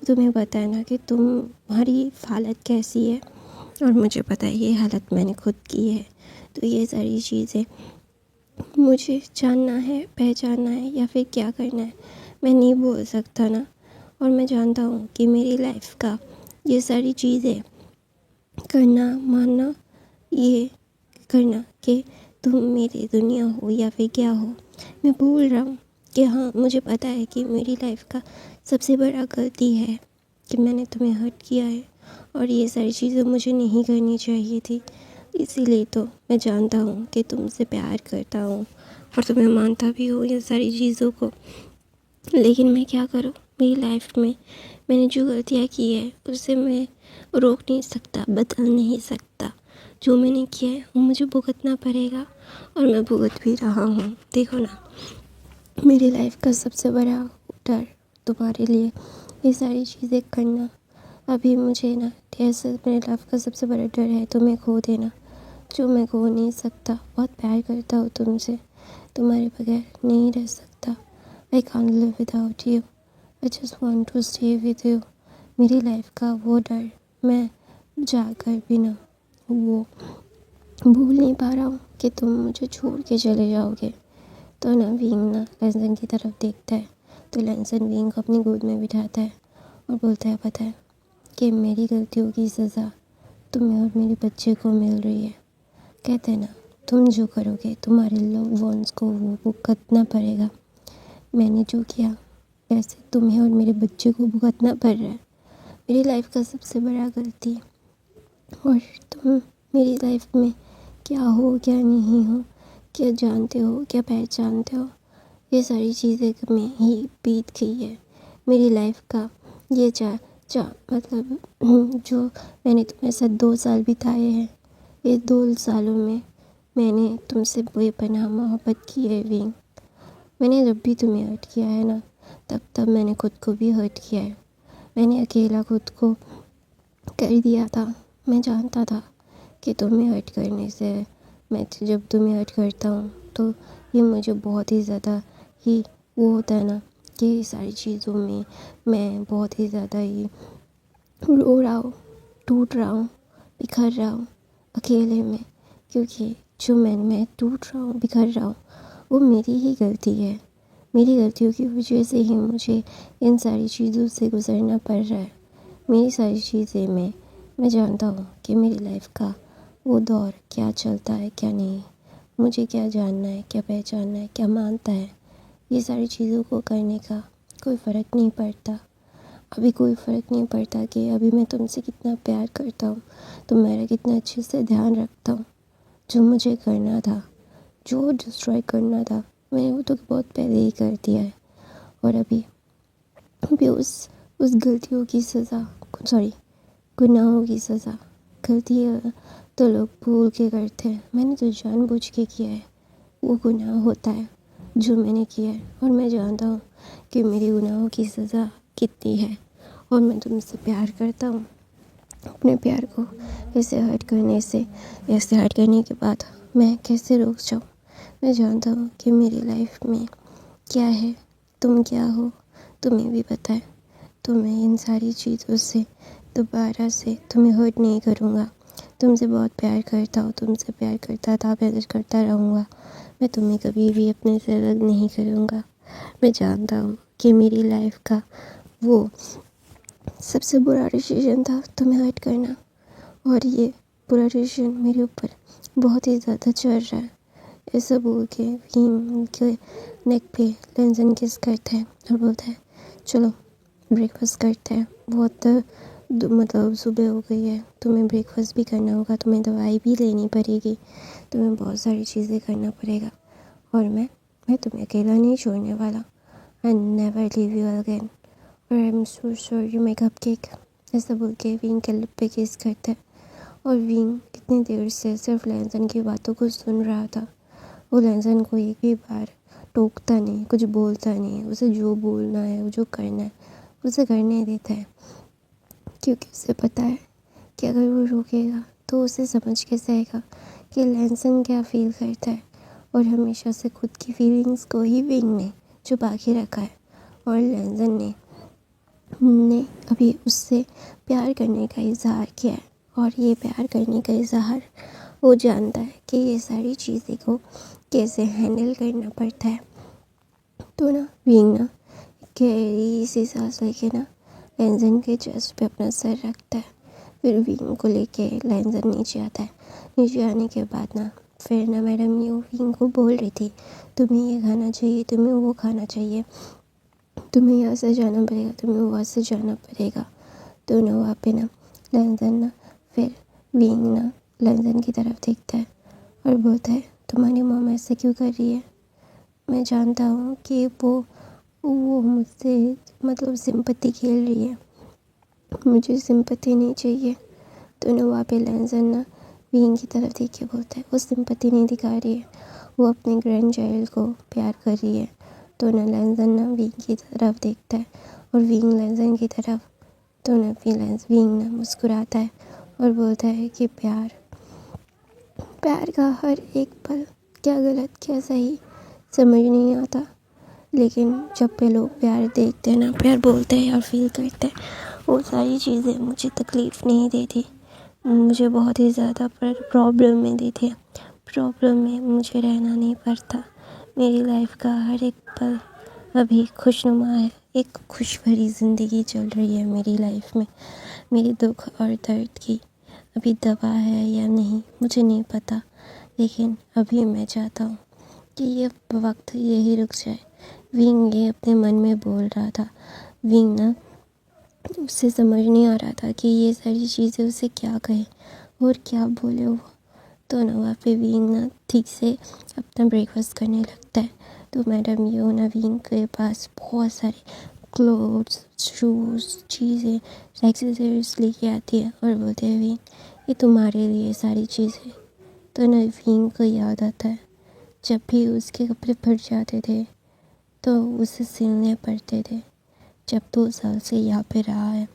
तुम्हें पता है ना कि तुम्हारी हालत कैसी है और मुझे पता है ये हालत मैंने खुद की है। तो ये सारी चीज़ें मुझे जानना है, पहचानना है या फिर क्या करना है मैं नहीं बोल सकता ना। और मैं जानता हूँ कि मेरी लाइफ का ये सारी चीज़ें करना, मानना, ये करना कि तुम मेरी दुनिया हो या फिर क्या हो, मैं भूल रहा हूँ कि हाँ मुझे पता है कि मेरी लाइफ का सबसे बड़ा गलती है कि मैंने तुम्हें हर्ट किया है और ये सारी चीज़ें मुझे नहीं करनी चाहिए थी। इसीलिए तो मैं जानता हूँ कि तुमसे प्यार करता हूँ और तुम्हें मानता भी हूँ ये सारी चीज़ों को, लेकिन मैं क्या करूँ। मेरी लाइफ में मैंने जो गलतियाँ की है उसे मैं रोक नहीं सकता, बदल नहीं सकता। जो मैंने किया है वो मुझे भुगतना पड़ेगा और मैं भुगत भी रहा हूँ। देखो ना, मेरी लाइफ का सबसे बड़ा डर तुम्हारे लिए ये सारी चीज़ें करना। अभी मुझे ना ऐसे मेरी लाइफ का सबसे बड़ा डर है तुम्हें खो देना, जो मैं खो नहीं सकता। बहुत प्यार करता हूँ तुमसे, तुम्हारे बगैर नहीं रह सकता। I can't live without you, I just want to stay with you. मेरी लाइफ का वो डर मैं जाकर भी ना वो भूल नहीं पा रहा हूँ कि तुम मुझे छोड़ के चले जाओगे। तो ना विंग ना लैनसन की तरफ देखता है। तो लैनसन विंग को अपनी गोद में बिठाता है और बोलता है, पता है कि मेरी गलतियों की सज़ा तुम्हें और मेरे बच्चे को मिल रही है। कहते हैं ना, तुम जो करोगे तुम्हारे लव वंस को वो भुगतना पड़ेगा। मैंने जो किया वैसे तुम्हें और मेरे बच्चे को भुगतना पड़ रहा है। मेरी लाइफ का सबसे बड़ा गलती और तुम मेरी लाइफ में क्या हो क्या नहीं हो, क्या जानते हो क्या पहचानते हो, ये सारी चीज़ें में ही बीत गई है मेरी लाइफ का ये मतलब जो मैंने तुम्हारे साथ 2 साल बिताए हैं। ये 2 सालों में मैंने तुमसे बेपनाह मोहब्बत की है विंग। मैंने जब भी तुम्हें हर्ट किया है ना, तब मैंने खुद को भी हर्ट किया है। मैंने अकेला खुद को कर दिया था। मैं जानता था कि तुम्हें हर्ट करने से मैं जब तुम्हें हर्ट करता हूँ तो ये मुझे बहुत ही ज़्यादा ही वो होता है ना कि सारी चीज़ों में मैं बहुत ही ज़्यादा ही रो रहा हूँ, टूट रहा हूँ, बिखर रहा हूँ अकेले में। क्योंकि जो मैं टूट रहा हूँ, बिखर रहा हूँ, वो मेरी ही गलती है। मेरी गलतियों की वजह से ही मुझे इन सारी चीज़ों से गुज़रना पड़ रहा है। मेरी सारी चीज़ें मैं जानता हूँ कि मेरी लाइफ का वो दौर क्या चलता है क्या नहीं, मुझे क्या जानना है, क्या पहचानना है, क्या मानता है। ये सारी चीज़ों को करने का कोई फ़र्क नहीं पड़ता। अभी कोई फ़र्क नहीं पड़ता कि अभी मैं तुमसे कितना प्यार करता हूँ, तुम मेरा कितना अच्छे से ध्यान रखता हूँ। जो मुझे करना था, जो डिस्ट्रॉय करना था, मैंने वो तो बहुत पहले ही कर दिया है। और अभी उस गलतियों की सज़ा, गुनाहों की सज़ा। गलतियाँ तो लोग भूल के करते हैं, मैंने तो जानबूझ के किया है। वो गुनाह होता है जो मैंने किया है और मैं जानता हूँ कि मेरे गुनाहों की सज़ा कितनी है। और मैं तुमसे प्यार करता हूँ। अपने प्यार को ऐसे हर्ट करने के बाद मैं कैसे रुक जाऊँ। मैं जानता हूँ कि मेरी लाइफ में क्या है, तुम क्या हो, तुम्हें भी पता है। तो मैं इन सारी चीज़ों से दोबारा से तुम्हें हर्ट नहीं करूँगा। तुमसे बहुत प्यार करता हूँ, तुमसे प्यार करता था, प्यार करता रहूँगा। मैं तुम्हें कभी भी अपने से अलग नहीं करूँगा। मैं जानता हूँ कि मेरी लाइफ का वो सबसे बुरा डिसीजन था तुम्हें हर्ट करना, और ये बुरा डिसीजन मेरे ऊपर बहुत ही ज़्यादा चढ़ रहा है। ऐसा बोल के भीम के नेक पे लेंजन किस करता है और बोलता है, चलो ब्रेकफास्ट करते हैं। बहुत मतलब सुबह हो गई है, तुम्हें ब्रेकफास्ट भी करना होगा, तुम्हें दवाई भी लेनी पड़ेगी, तुम्हें बहुत सारी चीज़ें करना पड़ेगा, और मैं तुम्हें अकेला नहीं छोड़ने वाला। I never leave you again, और I am so sorry my cupcake. ऐसा बोल के विंग के लिप पे किस करता है, और विंग कितनी देर से सिर्फ लेंजन की बातों को सुन रहा था। वो लेंजन को एक भी बार टोकता नहीं, कुछ बोलता नहीं। उसे जो बोलना है, जो करना है, उसे करने देता है, क्योंकि उसे पता है कि अगर वो रोकेगा तो उसे समझ कैसे आएगा कि लेंजन क्या फील करता है। और हमेशा से खुद की फीलिंग्स को ही विंग ने छुपा के रखा है, और लेंजन ने अभी उससे प्यार करने का इजहार किया है, और ये प्यार करने का इजहार वो जानता है कि ये सारी चीज़ें को कैसे हैंडल करना पड़ता है। तो ना विंग ना गहरी सी सांस लेके ना लेंजन के चेस्ट पे अपना सर रखता है। फिर विंग को लेके लेंजन नीचे आता है। नीचे आने के बाद ना फिर ना मैडम यू विंग को बोल रही थी, तुम्हें ये खाना चाहिए, तुम्हें वो खाना चाहिए, तुम्हें यहाँ से जाना पड़ेगा, तुम्हें वहाँ से जाना पड़ेगा। तो ना वहाँ पे ना लेंजन ना फिर विंग ना लेंजन की तरफ देखता है और बोलता है, तुम्हारी मॉम ऐसे क्यों कर रही है? मैं जानता हूँ कि वो मुझसे मतलब सिंपैथी खेल रही है, मुझे सिंपैथी नहीं चाहिए। तो ना वहाँ पे लेंजन ना विंग की तरफ देख के बोलता है, वो सिंपैथी नहीं दिखा रही है, वो अपने ग्रैंड चाइल्ड को प्यार कर रही है। तो ना लेंजन ना विंग की तरफ देखता है और विंग लेंजन की तरफ। तो ना फिर विंग ना मुस्कुराता है और बोलता है कि प्यार का हर एक पल क्या गलत क्या सही समझ नहीं आता, लेकिन जब पे लोग प्यार देखते हैं ना, प्यार बोलते हैं और फील करते हैं, वो सारी चीज़ें मुझे तकलीफ़ नहीं देती, मुझे बहुत ही ज़्यादा प्रॉब्लम में देती है। प्रॉब्लम में मुझे रहना नहीं पड़ता। मेरी लाइफ का हर एक पल अभी खुशनुमा है, एक खुश भरी ज़िंदगी चल रही है मेरी लाइफ में। मेरी दुख और दर्द की अभी दवा है या नहीं मुझे नहीं पता, लेकिन अभी मैं चाहता हूँ कि ये वक्त यही रुक जाए। विंग ये अपने मन में बोल रहा था। विंग ना उससे समझ नहीं आ रहा था कि ये सारी चीज़ें उसे क्या कहे और क्या बोले वो। तो ना वहाँ पे विंग ना ठीक से अपना ब्रेकफास्ट करने लगता है। तो मैडम यू ना विंग के पास बहुत सारे क्लोथ्स, शूज़, चीज़ें, एक्सेसरीज लेके आती है और बोलते हैं, विंग ये तुम्हारे लिए सारी चीज़ें। तो ना विंग को याद आता है जब भी उसके कपड़े फट जाते थे तो उसे सिलने पड़ते थे। जब 2 साल से यहाँ पे रहा है,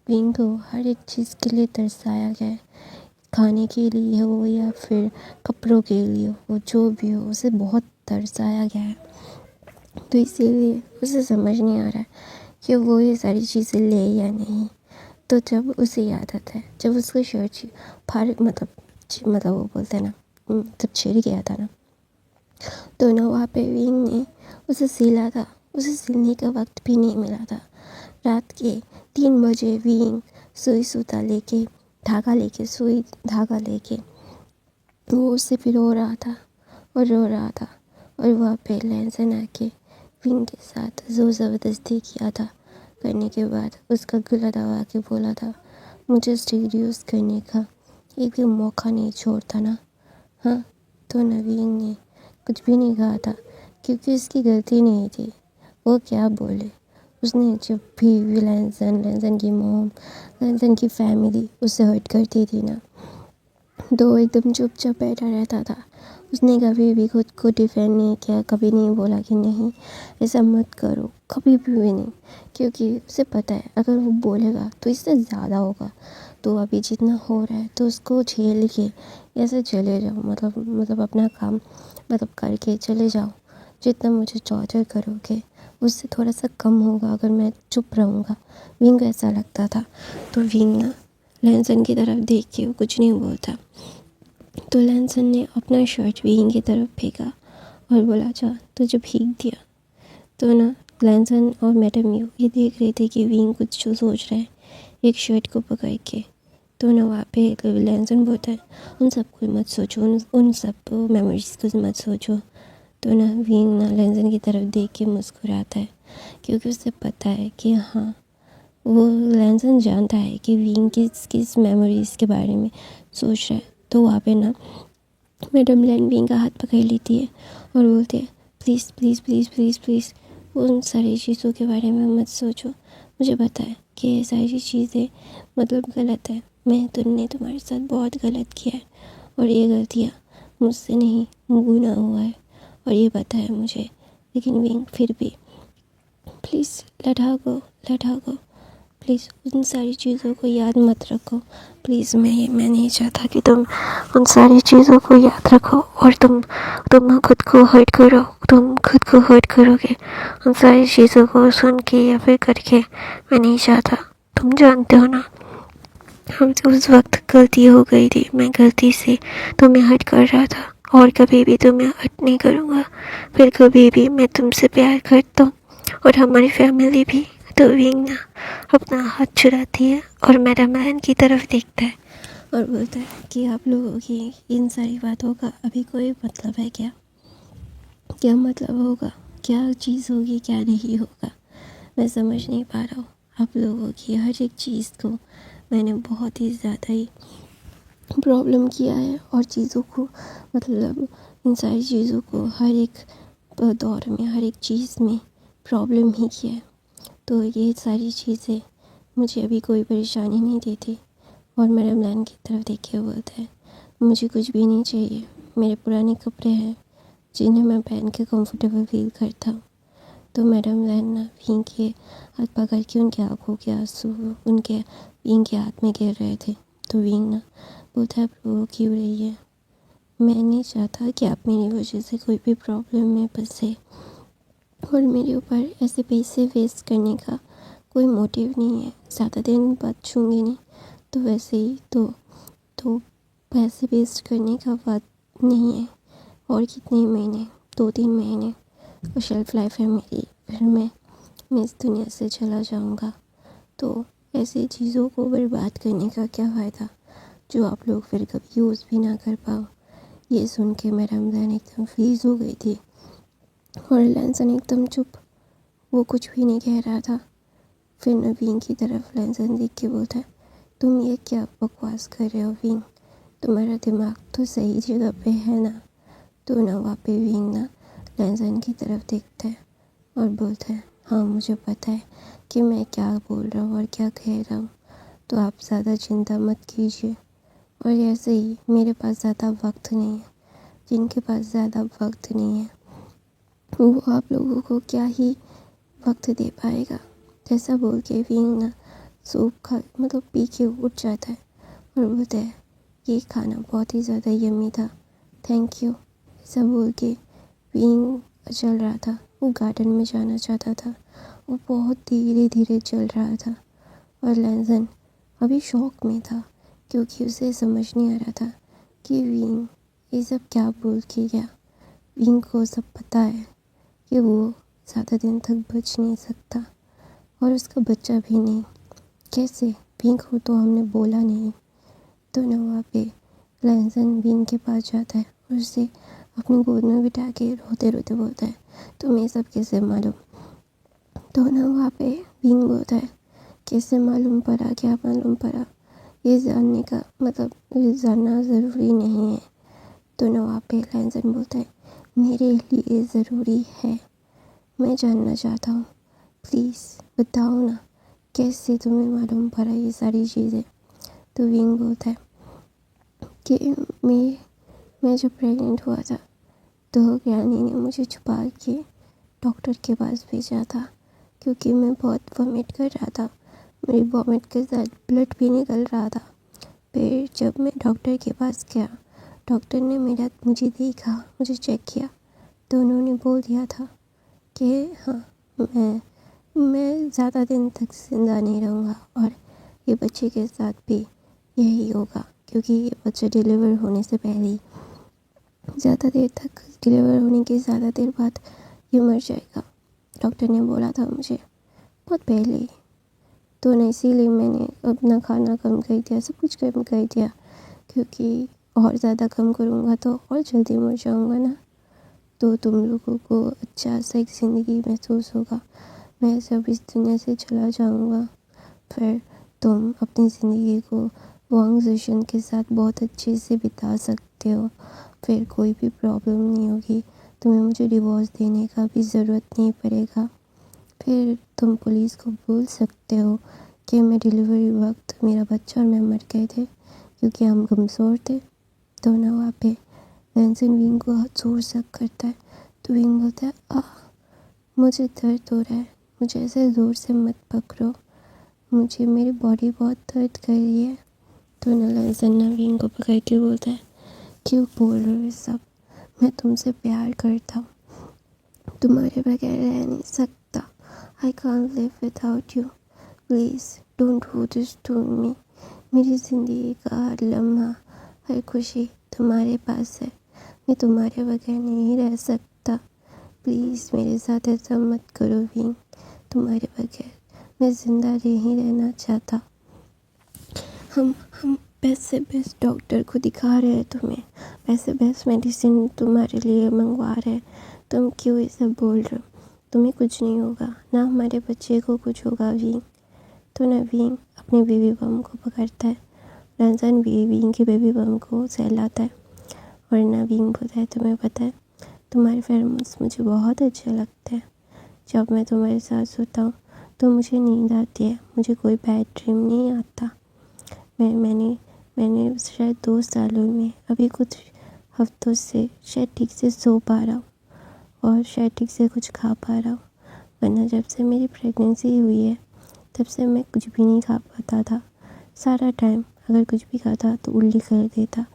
विंग को हर एक चीज़ के लिए तरसाया गया है, खाने के लिए हो या फिर कपड़ों के लिए हो, जो भी हो उसे बहुत तरसाया गया है। तो इसीलिए उसे समझ नहीं आ रहा है कि वो ये सारी चीज़ें ले या नहीं। तो जब उसे याद आता है, जब उसका शर्ट फाड़ मतलब वो बोलते हैं ना, जब छिड़ गया था ना, तो ना वहाँ पे विंग ने उसे सिला था। उसे सिलने का वक्त भी नहीं मिला था। रात के 3 बजे विंग सुई धागा लेके वो उससे फिर रो रहा था और वहाँ पे लेंजन आके विंग के साथ ज़ोर ज़बरदस्ती किया था। करने के बाद उसका गला दबा के बोला था, मुझे सीरियस करने का एक भी मौका नहीं छोड़ता ना। हाँ, तो नवीन ने कुछ भी नहीं कहा था क्योंकि उसकी गलती नहीं थी। वो क्या बोले, उसने जब भी लेंजन की मॉम, लेंजन की फैमिली उससे हर्ट करती थी ना, तो एकदम चुपचाप बैठा रहता था। उसने कभी भी खुद को डिफेंड नहीं किया, कभी नहीं बोला कि नहीं ऐसा मत करो, कभी भी नहीं, क्योंकि उसे पता है अगर वो बोलेगा तो इससे ज़्यादा होगा। तो अभी जितना हो रहा है तो उसको झेल के ऐसे चले जाओ, मतलब अपना काम मतलब करके चले जाओ। जितना मुझे टॉर्चर करोगे उससे थोड़ा सा कम होगा अगर मैं चुप रहूँगा। विंग को ऐसा लगता था। तो विंग ना लैनसन की तरफ देख के वो कुछ नहीं बोलता। तो लैनसन ने अपना शर्ट विंग की तरफ फेंका और बोला, जा तुझे भीग दिया। तो ना लैनसन और मैडम यू ये देख रहे थे कि विंग कुछ जो सोच रहा है एक शर्ट को पकड़ के। तो ना वहाँ पे लैनसन बोलता है, उन सब को मत सोचो, उन सब मेमोरीज को मत सोचो। तो ना विंग ना लैनसन की तरफ देख के मुस्कुराता है, क्योंकि उसे पता है कि हाँ वो लैनसन जानता है कि विंग किस किस मेमोरीज़ के बारे में सोच रहा है। तो वहाँ पे ना मैडम लैन विंग का हाथ पकड़ लेती है और बोलती है, please please please please please उन सारी चीज़ों के बारे में मत सोचो। मुझे पता है कि ये सारी चीज़ें मतलब गलत है। तुमने तुम्हारे साथ बहुत गलत किया है और ये गलतियाँ मुझसे नहीं गुनाह हुआ है और ये पता है मुझे। लेकिन विंग फिर भी please let her go please उन सारी चीज़ों को याद मत रखो। प्लीज़ मैं नहीं चाहता कि तुम उन सारी चीज़ों को याद रखो और तुम खुद को हर्ट करो। तुम खुद को हर्ट करोगे उन सारी चीज़ों को सुन के या फिर करके। मैं नहीं चाहता। तुम जानते हो ना, हमसे उस वक्त गलती हो गई थी। मैं गलती से तुम्हें हर्ट कर रहा था और कभी भी तुम्हें हर्ट नहीं करूँगा। फिर कभी भी मैं तुमसे प्यार करता हूँ और हमारी फैमिली भी। तो विंग ना अपना हाथ छुड़ाती है और मैडम लैन की तरफ देखता है और बोलता है कि आप लोगों की इन सारी बातों का अभी कोई मतलब है क्या? क्या मतलब होगा? क्या चीज़ होगी, क्या नहीं होगा? मैं समझ नहीं पा रहा हूँ। आप लोगों की हर एक चीज़ को मैंने बहुत ही ज़्यादा ही प्रॉब्लम किया है और चीज़ों को मतलब इन सारी चीज़ों को हर एक दौर में हर एक चीज़ में प्रॉब्लम ही किया है। तो ये सारी चीज़ें मुझे अभी कोई परेशानी नहीं देती। और मैडम लैन की तरफ देख के बोलता है, मुझे कुछ भी नहीं चाहिए। मेरे पुराने कपड़े हैं जिन्हें मैं पहन के कंफर्टेबल फील करता हूँ। तो मैडम लैन ना विंग के हाथ पकड़ के उनके आँखों के आंसू उनके विंग के हाथ में गिर रहे थे। तो विंग ना बोलता है, रो क्यों रही है? मैं नहीं चाहता कि आप मेरी वजह से कोई भी प्रॉब्लम में फंसे और मेरे ऊपर ऐसे पैसे वेस्ट करने का कोई मोटिव नहीं है। ज़्यादा दिन बचूँगी नहीं तो वैसे ही तो पैसे वेस्ट करने का बात नहीं है। और कितने महीने, 2-3 महीने और शेल्फ लाइफ है मेरी, फिर मैं इस दुनिया से चला जाऊंगा। तो ऐसी चीज़ों को बर्बाद करने का क्या फ़ायदा जो आप लोग फिर कभी यूज़ भी ना कर पाओ। ये सुन के मैडम लैन एकदम फ्रीज़ हो गई थी और लैनसन एकदम चुप, वो कुछ भी नहीं कह रहा था। फिर न विंग की तरफ लैनसन देख के बोलता है, तुम ये क्या बकवास कर रहे हो विंग? तुम्हारा दिमाग तो सही जगह पे है ना? तो ना वहाँ पे विंग ना लैनसन की तरफ देखता है और बोलता है, हाँ मुझे पता है कि मैं क्या बोल रहा हूँ और क्या कह रहा हूँ। तो आप ज़्यादा चिंता मत कीजिए। और ऐसे ही मेरे पास ज़्यादा वक्त नहीं है। जिनके पास ज़्यादा वक्त नहीं है वो आप लोगों को क्या ही वक्त दे पाएगा। ऐसा बोल के विंग ना सूप खा मतलब पी के उठ जाता है और बोलता है, ये खाना बहुत ही ज़्यादा यम्मी था, थैंक यू। ऐसा बोल के विंग चल रहा था। वो गार्डन में जाना चाहता था। वो बहुत धीरे धीरे चल रहा था और लैनसन अभी शौक में था, क्योंकि उसे समझ नहीं आ रहा था कि विंग ये सब क्या बोल के गया। विंग को सब पता है कि वो ज़्यादा दिन तक बच नहीं सकता और उसका बच्चा भी नहीं। कैसे? विंग को तो हमने बोला नहीं। तो ना वहाँ पे लैनसन विंग के पास जाता है और उसे अपनी गोद में बिठा के रोते रोते बोलता है, तुम्हें सब कैसे मालूम? तो ना वहाँ पे विंग बोलता है, कैसे मालूम पड़ा, क्या मालूम पड़ा? ये जानने का मतलब ये जानना ज़रूरी नहीं है। तो ना वहाँ पे लैनसन बोलता है, मेरे लिए ज़रूरी है, मैं जानना चाहता हूँ, प्लीज़ बताओ ना, कैसे तुम्हें मालूम पड़ा ये सारी चीज़ें? तो विंग बोलता है कि मैं जब प्रेग्नेंट हुआ था तो ग्रैनी ने मुझे छुपा के डॉक्टर के पास भेजा था, क्योंकि मैं बहुत वॉमिट कर रहा था। मेरी वॉमिट के साथ ब्लड भी निकल रहा था। फिर जब मैं डॉक्टर के पास गया, डॉक्टर ने मुझे देखा, मुझे चेक किया तो उन्होंने बोल दिया था कि हाँ, मैं ज़्यादा दिन तक ज़िंदा नहीं रहूँगा और ये बच्चे के साथ भी यही होगा, क्योंकि ये बच्चा डिलीवर होने से पहले ही ज़्यादा देर तक डिलीवर होने के ज़्यादा देर बाद ये मर जाएगा। डॉक्टर ने बोला था मुझे बहुत पहले ही। तो ना इसीलिए मैंने अपना खाना कम कर दिया, सब कुछ कम कर दिया, क्योंकि और ज़्यादा कम करूँगा तो और जल्दी मर जाऊँगा ना। तो तुम लोगों को अच्छा सा एक ज़िंदगी महसूस होगा। मैं जब इस दुनिया से चला जाऊँगा फिर तुम अपनी ज़िंदगी को वांग जिशन के साथ बहुत अच्छे से बिता सकते हो। फिर कोई भी प्रॉब्लम नहीं होगी, तुम्हें मुझे डिवोर्स देने का भी ज़रूरत नहीं पड़ेगा। फिर तुम पुलिस को बोल सकते हो कि मैं डिलीवरी वक्त मेरा बच्चा और मैं मर गए थे क्योंकि हम कमज़ोर थे। तो ना वहाँ पे लैंसन विंग को जोर से करता है तो विंग बोलता है मुझे दर्द हो रहा है, मुझे ऐसे ज़ोर से मत पकड़ो, मुझे मेरी बॉडी बहुत दर्द कर रही है। तो ना लैंसन ना विंग को पकड़ के बोलता है क्यों बोल रहे हो सब, मैं तुमसे प्यार करता हूँ, तुम्हारे बगैर रह नहीं सकता। I can't live without you, please don't do this to me. मेरी ज़िंदगी का हर लम्हा, हर खुशी तुम्हारे पास है, मैं तुम्हारे बगैर नहीं रह सकता। प्लीज़ मेरे साथ ऐसा मत करो विंग, तुम्हारे बगैर मैं ज़िंदा नहीं रहना चाहता। हम बेस्ट से बेस्ट डॉक्टर को दिखा रहे हैं तुम्हें, बेस्ट से बेस्ट मेडिसिन तुम्हारे लिए मंगवा रहे हैं, तुम क्यों ये सब बोल रहे हो? तुम्हें कुछ नहीं होगा, ना हमारे बच्चे को कुछ होगा विंग। तो ना विंग अपने बेबी बम को पकड़ता है, लैंसन भी विंग के बेबी बम को सहलाता है और ना विंग बोलता है तुम्हें पता है तुम्हारे फेरोमोन्स मुझे बहुत अच्छे लगते हैं। जब मैं तुम्हारे साथ सोता हूँ तो मुझे नींद आती है, मुझे कोई बैड ड्रीम नहीं आता। मैंने शायद 2 सालों में अभी कुछ हफ्तों से शायद ठीक से सो पा रहा हूँ और शायद ठीक से कुछ खा पा रहा हूँ, वरना जब से मेरी प्रेगनेंसी हुई है तब से मैं कुछ भी नहीं खा पाता था। सारा टाइम अगर कुछ भी खाता तो उल्टी कर देता,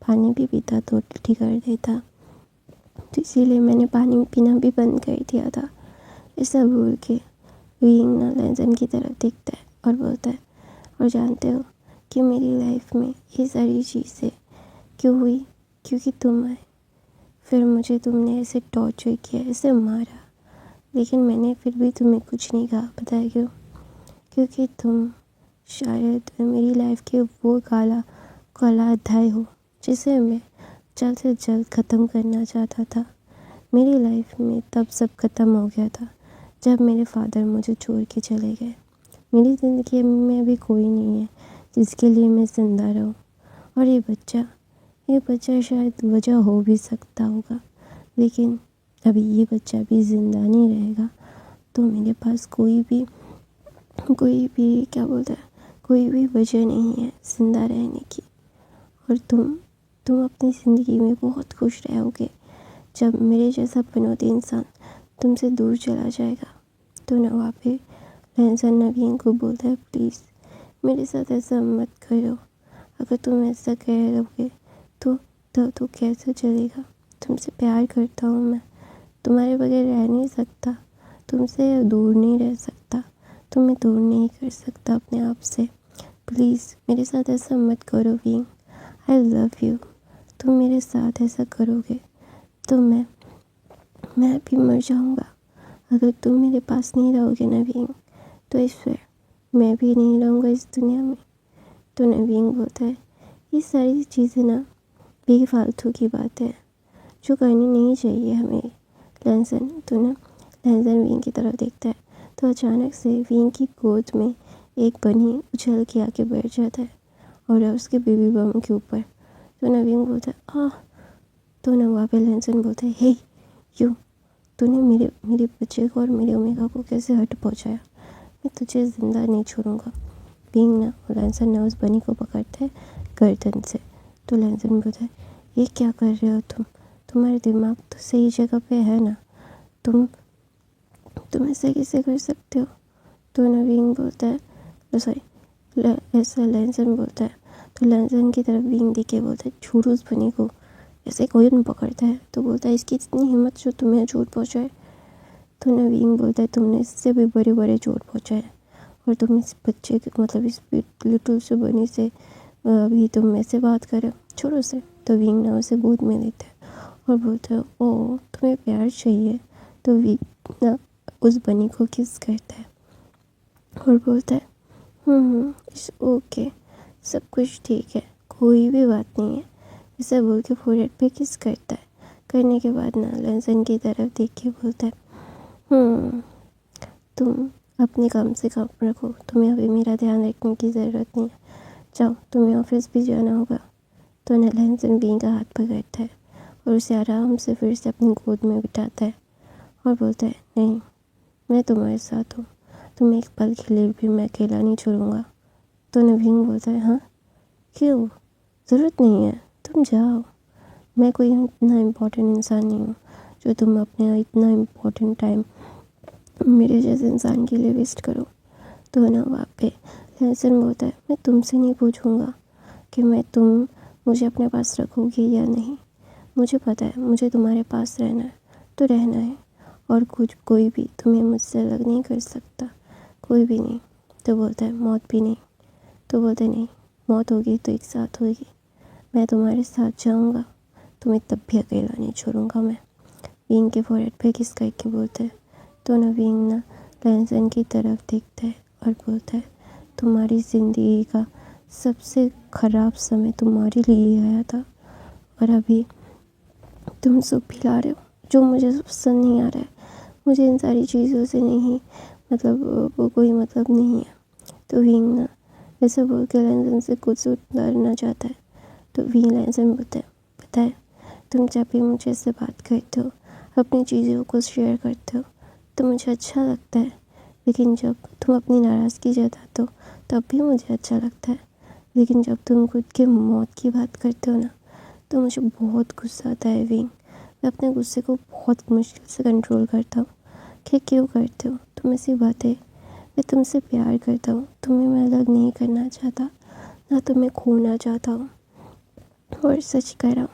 पानी भी पीता तो उल्टी कर देता। तो इसीलिए मैंने पानी पीना भी बंद कर दिया था। ऐसा बोल के विंग ना लैंसन की तरफ देखता है और बोलता है और जानते हो कि मेरी लाइफ में ये सारी चीज़ें क्यों हुई? क्योंकि तुम आए, फिर मुझे तुमने ऐसे टॉर्चर किया, ऐसे मारा, लेकिन मैंने फिर भी तुम्हें कुछ नहीं कहा। पता है क्यों? क्योंकि तुम शायद मेरी लाइफ के वो काला अध्याय हो जिसे मैं जल्द से जल्द ख़त्म करना चाहता था। मेरी लाइफ में तब सब ख़त्म हो गया था जब मेरे फादर मुझे छोड़ के चले गए। मेरी ज़िंदगी में अभी कोई नहीं है जिसके लिए मैं ज़िंदा रहूं, और ये बच्चा शायद वजह हो भी सकता होगा, लेकिन अभी ये बच्चा भी ज़िंदा नहीं रहेगा तो मेरे पास कोई भी क्या बोलता है, कोई भी वजह नहीं है ज़िंदा रहने की। और तुम अपनी ज़िंदगी में बहुत खुश रहोगे जब मेरे जैसा पनौती इंसान तुमसे दूर चला जाएगा। तो ना वहाँ पे लैंसन नवीन को बोलता है प्लीज़ मेरे साथ ऐसा मत करो, अगर तुम ऐसा कह रहोगे तो कैसे चलेगा? तुमसे प्यार करता हूँ मैं, तुम्हारे बगैर रह नहीं सकता, तुमसे दूर नहीं रह सकता, तुम्हें दूर नहीं कर सकता अपने आप से। प्लीज़ मेरे साथ ऐसा मत करो विंग, आई लव यू। तुम मेरे साथ ऐसा करोगे तो मैं भी मर जाऊँगा। अगर तुम मेरे पास नहीं रहोगे ना विंग तो फिर मैं भी नहीं रहूँगा इस दुनिया में। तो नवीन बोलता है ये सारी चीज़ें ना बेफालतू की बात है जो करनी नहीं चाहिए हमें लैंसन। तो ना लैंसन विंग की तरफ देखता है तो अचानक से विंग की गोद में एक बनी उछल के आके बैठ जाता है और उसके बेबी बम के ऊपर। तो नवीन बोलता है तो ना वहाँ पे लैंसन बोलता है हे यू, तूने मेरे बच्चे को और मेरे ओमेगा को कैसे हर्ट पहुँचाया? मैं तुझे ज़िंदा नहीं छोड़ूंगा। विंग ना लैंसन ना उस बनी को पकड़ता है गर्दन से। तो लैंसन बोलता है ये क्या कर रहे हो तुम्हारे दिमाग तो सही जगह पे है ना, तुम ऐसे कैसे कर सकते हो? तो नवीन बोलता है सॉरी ऐसा लैंसन बोलता है। तो लैंसन की तरफ विंग देख के बोलता है छोड़ो उस बनी को, ऐसे कोई उन पकड़ता है तो बोलता है इसकी इतनी हिम्मत जो तुम्हें चोट पहुँचाए। तो नवीन बोलता है तुमने इससे भी बड़े बड़े चोट पहुँचाए और तुम इस बच्चे के मतलब इस लिटिल से बनी से अभी तुम मेरे से बात कर रहे हो, छोड़ो उसे। तो विंग ना उसे गोद में लेता है और बोलता है ओ तुम्हें प्यार चाहिए। तो विंग ना उस बनी को किस करता है और बोलता है इट्स ओके, सब कुछ ठीक है, कोई भी बात नहीं है, ऐसा बोल के फोरहेड पे किस करता है। करने के बाद ना लहसन की तरफ देख के बोलता है तुम अपने काम से काम रखो, तुम्हें अभी मेरा ध्यान रखने की ज़रूरत नहीं है, जाओ तुम्हें ऑफिस भी जाना होगा। तो ना लहसन विंग का हाथ पकड़ता है और उसे आराम से फिर से अपनी गोद में बिठाता है और बोलता है नहीं, मैं तुम्हारे साथ हूँ, तुम एक पल के लिए भी मैं अकेला नहीं छोड़ूंगा। तो नवीन बोलता है हाँ क्यों, ज़रूरत नहीं है, तुम जाओ, मैं कोई इतना इम्पोर्टेंट इंसान नहीं हूँ जो तुम अपने इतना इम्पोर्टेंट टाइम मेरे जैसे इंसान के लिए वेस्ट करो। तो ना वहाँ पे लहसन बोलता है मैं तुमसे नहीं पूछूंगा कि तुम मुझे अपने पास रखोगे या नहीं, मुझे पता है मुझे तुम्हारे पास रहना है तो रहना है, और कोई भी तुम्हें मुझसे अलग नहीं कर सकता, कोई भी नहीं। तो बोलता है मौत भी नहीं। तो बोलता है नहीं, मौत होगी तो एक साथ होगी, मैं तुम्हारे साथ जाऊंगा, तुम्हें तब भी अकेला नहीं छोड़ूंगा मैं। विंग के फोरहेड पे किस करके बोलता है। तो ना विंग ना लहसन की तरफ देखता है और बोलता है तुम्हारी ज़िंदगी का सबसे ख़राब समय तुम्हारे लिए आया था और अभी तुम सूप पिला रहे हो जो मुझे पसंद नहीं आ रहा है, मुझे इन सारी चीज़ों से नहीं मतलब वो कोई मतलब नहीं है। तो विंग ना ऐसा बोल के लहसन से कुछ उतारना चाहता है। तो विंग लहसन बोलता है पता है तुम जब भी मुझे से बात करते हो, अपनी चीज़ों को शेयर करते हो तो मुझे अच्छा लगता है, लेकिन जब तुम अपनी नाराज़गी जताते हो तब भी मुझे अच्छा लगता है, लेकिन जब तुम खुद के मौत की बात करते हो ना तो मुझे बहुत गुस्सा आता है विंग। मैं अपने गुस्से को बहुत मुश्किल से कंट्रोल करता हूँ कि क्यों करते हो तुम ऐसी बातें, मैं तुमसे प्यार करता हूँ, तुम्हें मैं अलग नहीं करना चाहता, ना तुम्हें खोना चाहता हूँ। और सच कह रहा हूँ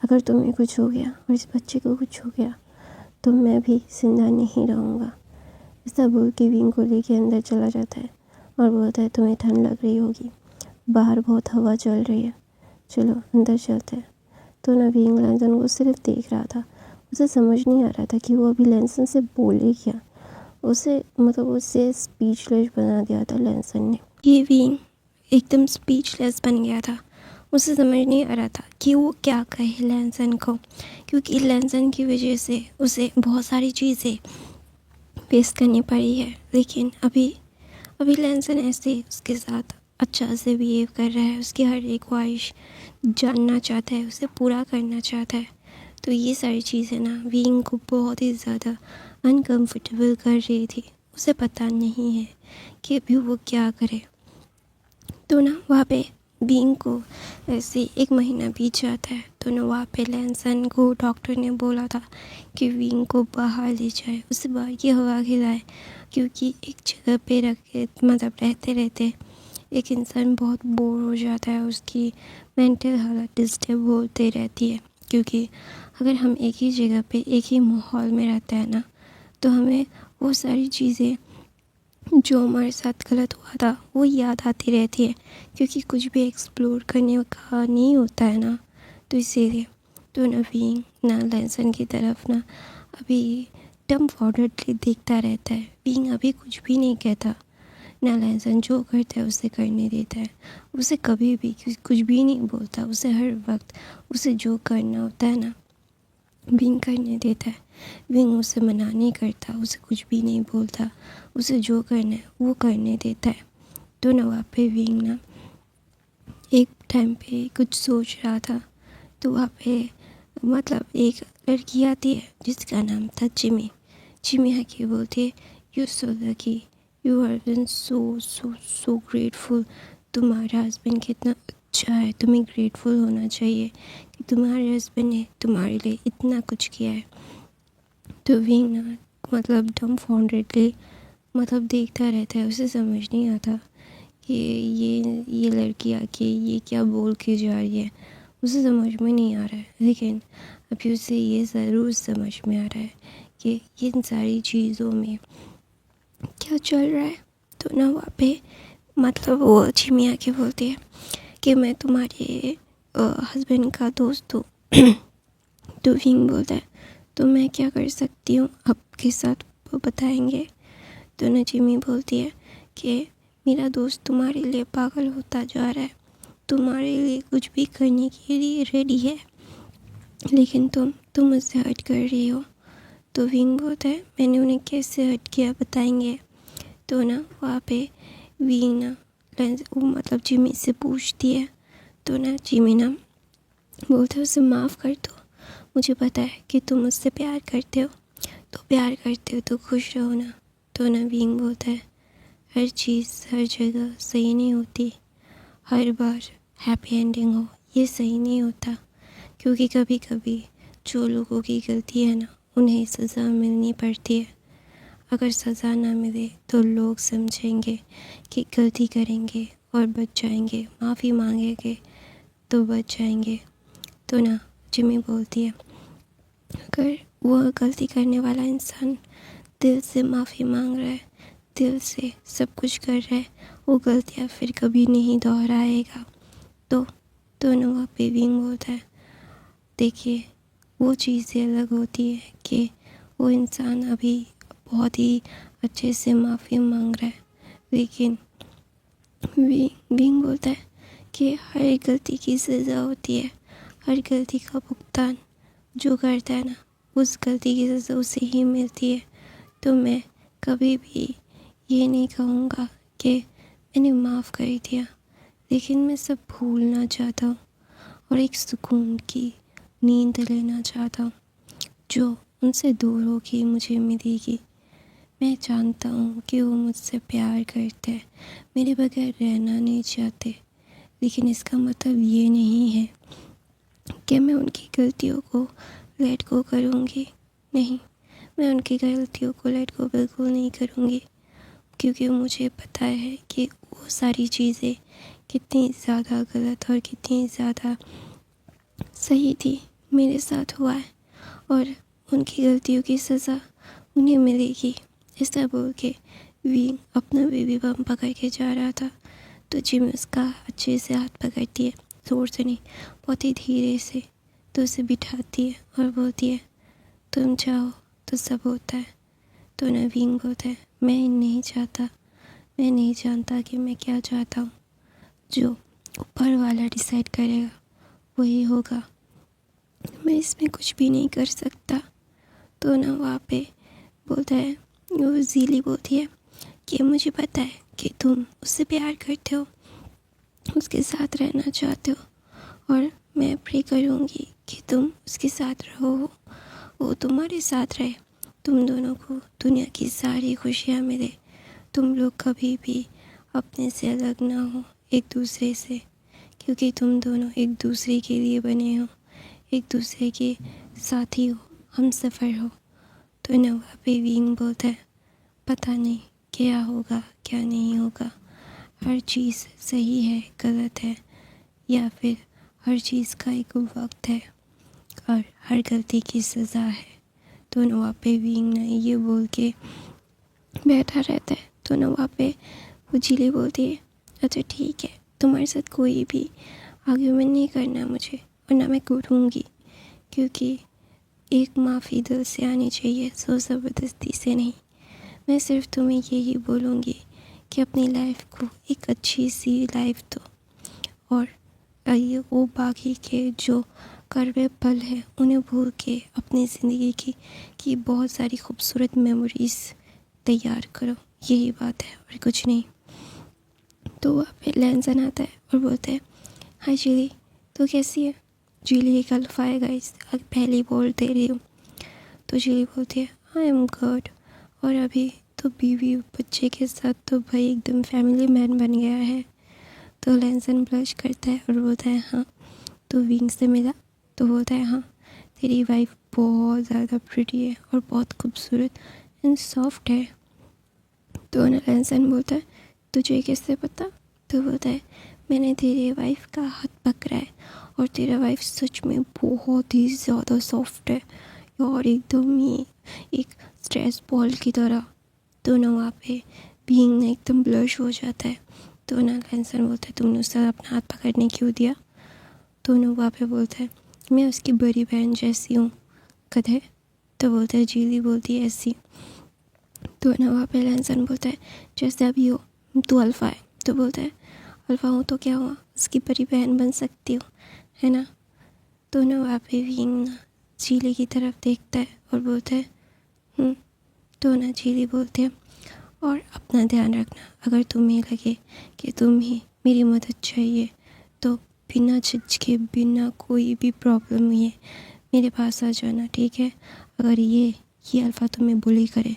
अगर तुम्हें कुछ हो गया और इस बच्चे को कुछ हो गया तो मैं भी जिंदा नहीं रहूँगा। ऐसा बोल के विंग को लेके अंदर चला जाता है और बोलता है तुम्हें ठंड लग रही होगी, बाहर बहुत हवा चल रही है, चलो अंदर चलते हैं। तो ना विंग लहसन को सिर्फ देख रहा था, उसे समझ नहीं आ रहा था कि वो अभी लहसन से बोले क्या, उसे स्पीचलेस बना दिया था लहसन ने। ये विंग एकदम स्पीचलेस बन गया था, उसे समझ नहीं आ रहा था कि वो क्या कहे लहसन को, क्योंकि लहसन की वजह से उसे बहुत सारी चीज़ें फेस करनी पड़ी है। लेकिन अभी लहसन ऐसे उसके साथ अच्छा से बिहेव कर रहा है, उसकी हर एक ख्वाहिश जानना चाहता है, उसे पूरा करना चाहता है। तो ये सारी चीज़ें ना विंग को बहुत ही ज़्यादा अनकंफर्टेबल कर रही थी, उसे पता नहीं है कि अभी वो क्या करे। तो ना वहाँ पे विंग को ऐसे 1 महीना बीत जाता है। तो ना वहाँ पे लहसन को डॉक्टर ने बोला था कि विंग को बाहर ले जाए, उसे बाहर की हवा खिलाए, क्योंकि एक जगह पे रखे मतलब रहते रहते एक इंसान बहुत बोर हो जाता है, उसकी मेंटल हालत डिस्टर्ब होती रहती है। क्योंकि अगर हम एक ही जगह पे एक ही माहौल में रहते हैं ना तो हमें वो सारी चीज़ें जो हमारे साथ गलत हुआ था वो याद आती रहती है, क्योंकि कुछ भी एक्सप्लोर करने का नहीं होता है ना। तो इसीलिए तो नवीन ना लहसन की तरफ ना अभी डम फॉर्डली देखता रहता है। विंग अभी कुछ भी नहीं कहता, ना लहसन जो करता है उसे करने देता है, उसे कभी भी कुछ भी नहीं बोलता, उसे हर वक्त उसे जो करना होता है ना विंग करने देता है। विंग उसे मना नहीं करता, उसे कुछ भी नहीं बोलता, उसे जो करना है वो करने देता है। तो ना वहाँ पे विंग ना एक टाइम पे कुछ सोच रहा था, तो वहाँ पे मतलब एक लड़की आती है जिसका नाम था जिमी। जिमी आके बोलती है you so lucky, you are been so so so grateful, तुम्हारा हस्बैंड कितना अच्छा है, तुम्हें ग्रेटफुल होना चाहिए कि तुम्हारे हस्बैंड ने तुम्हारे लिए इतना कुछ किया है। तो विंग ना मतलब डम्फाउंडेडली मतलब देखता रहता है, उसे समझ नहीं आता कि ये लड़की आके ये क्या बोल के जा रही है। उसे समझ में नहीं आ रहा है, लेकिन अभी उसे ये ज़रूर समझ में आ रहा है कि इन सारी चीज़ों में क्या चल रहा है। तो ना वहाँ पे मतलब वो जिमी आके बोलती है कि मैं तुम्हारे हस्बैंड का दोस्त हूँ। तो विंग बोलता है तो मैं क्या कर सकती हूँ आपके साथ, वो बताएंगे। तो ना जिमी बोलती है कि मेरा दोस्त तुम्हारे लिए पागल होता जा रहा है, तुम्हारे लिए कुछ भी करने के लिए रेडी है, लेकिन तुम मुझसे हट कर रही हो। तो विंग बोलता है मैंने उन्हें कैसे हट किया बताएंगे। तो ना वहाँ पे विंग ना मतलब जिमी से पूछती है। तो ना जिमी ना बोलता है उसे माफ़ कर दो, मुझे पता है कि तुम मुझसे प्यार करते हो, तो प्यार करते हो तो खुश रहो ना। तो ना विंग बोलता है हर चीज़ हर जगह सही नहीं होती, हर बार हैप्पी एंडिंग हो ये सही नहीं होता, क्योंकि कभी कभी जो लोगों की गलती है ना उन्हें सज़ा मिलनी पड़ती है। अगर सज़ा ना मिले तो लोग समझेंगे कि गलती करेंगे और बच जाएंगे, माफ़ी मांगेंगे तो बच जाएंगे। तो ना जिमी बोलती है अगर वो गलती करने वाला इंसान दिल से माफ़ी मांग रहा है, दिल से सब कुछ कर रहा है, वो गलतियाँ फिर कभी नहीं दोहराएगा। तो दोनों वहाँ पे विंग बोलता है देखिए वो चीज़ें अलग होती है कि वो इंसान अभी बहुत ही अच्छे से माफ़ी मांग रहा है, लेकिन विंग बोलता है कि हर गलती की सज़ा होती है, हर गलती का भुगतान जो करता है ना उस गलती की सज़ा उसे ही मिलती है। तो मैं कभी भी ये नहीं कहूँगा कि मैंने माफ़ कर दिया, लेकिन मैं सब भूलना चाहता हूँ और एक सुकून की नींद लेना चाहता हूँ जो उनसे दूर होके मुझे मिलेगी। मैं जानता हूँ कि वो मुझसे प्यार करते हैं, मेरे बगैर रहना नहीं चाहते, लेकिन इसका मतलब ये नहीं है कि मैं उनकी गलतियों को लेट गो करूँगी। नहीं, मैं उनकी गलतियों को लेट गो बिल्कुल नहीं करूँगी, क्योंकि मुझे पता है कि वो सारी चीज़ें कितनी ज़्यादा गलत और कितनी ज़्यादा सही थी मेरे साथ हुआ है, और उनकी गलतियों की सज़ा उन्हें मिलेगी। ऐसा बोल के विंग अपना बेबी बम पकड़ के जा रहा था। तो जिमी उसका अच्छे से हाथ पकड़ती है, ज़ोर से नहीं, बहुत ही धीरे से, तो उसे बिठाती है और बोलती है तुम चाहो तो सब होता है। तो नवीन बोलता है मैं नहीं चाहता, मैं नहीं जानता कि मैं क्या चाहता हूँ, जो ऊपर वाला डिसाइड करेगा वही होगा, मैं इसमें कुछ भी नहीं कर सकता। तो ना वहाँ पे बोलता है, वो ज़ीली बोलती है कि मुझे पता है कि तुम उससे प्यार करते हो, उसके साथ रहना चाहते हो, और मैं प्रे करूँगी कि तुम उसके साथ रहो, वो तुम्हारे साथ रहे, तुम दोनों को दुनिया की सारी खुशियाँ मिले, तुम लोग कभी भी अपने से अलग ना हो एक दूसरे से, क्योंकि तुम दोनों एक दूसरे के लिए बने हो, एक दूसरे के साथी हो, हम सफ़र हो। तो नवा पे विंग बोलता है पता नहीं क्या होगा क्या नहीं होगा, हर चीज़ सही है गलत है, या फिर हर चीज़ का एक वक्त है और हर गलती की सज़ा है। तो नवा पे विंग ने ये बोल के बैठा रहता है। तो नवा पे वो जिली बोलती है अच्छा ठीक है, तुम्हारे साथ कोई भी आर्ग्यूमेंट नहीं करना मुझे, और ना मैं करूँगी, क्योंकि एक माफ़ी दिल से आनी चाहिए, सो ज़बरदस्ती से नहीं। मैं सिर्फ तुम्हें यही बोलूँगी कि अपनी लाइफ को एक अच्छी सी लाइफ दो, और ये वो बाकी के जो कड़वे पल हैं उन्हें भूल के अपनी ज़िंदगी की बहुत सारी खूबसूरत मेमोरीज़ तैयार करो, यही बात है और कुछ नहीं। तो वहाँ पे लैंसन आता है और बोलता है हाय जिली, तो कैसी है? जिली कल फायर गाइस पहली बोल दे रही हूँ। तो जिली बोलती है आई एम गुड, और अभी तो बीवी बच्चे के साथ तो भाई एकदम फैमिली मैन बन गया है। तो लैंसन ब्लश करता है और बोलता है हाँ तो विंग से मिला? तो बोलता है हाँ तेरी वाइफ बहुत ज़्यादा प्रिटी है और बहुत खूबसूरत एंड सॉफ्ट है। तो लैंसन बोलता है तुझे कैसे पता? तो बोलता है मैंने तेरे वाइफ का हाथ पकड़ा है और तेरा वाइफ सच में बहुत ही ज़्यादा सॉफ्ट है और एकदम ही एक स्ट्रेस बॉल की तरह। दोनों वहाँ पे बीइंग ना एकदम ब्लश हो जाता है। तो ना लैंसन बोलता है तुमने उससे अपना हाथ पकड़ने क्यों दिया। दोनों वहाँ पे बोलता है मैं उसकी बड़ी बहन जैसी हूँ कदे। तो बोलता है जीली बोलती है ऐसी। तो ना वहाँ पे लैंसन बोलता है जैसे अभी हो तू अल्फ़ा है। तो बोलता है अल्फ़ा हूँ तो क्या हुआ, उसकी बड़ी बहन बन सकती हूँ है ना। तो ना वहाँ पे विंग ना जीली की तरफ देखता है और बोलता है तो ना जीली बोलते हैं और अपना ध्यान रखना, अगर तुम्हें लगे कि तुम्हें मेरी मदद चाहिए तो बिना झिझके बिना कोई भी प्रॉब्लम हुए मेरे पास आ जाना, ठीक है। अगर ये अल्फ़ा तुम्हें बुली करे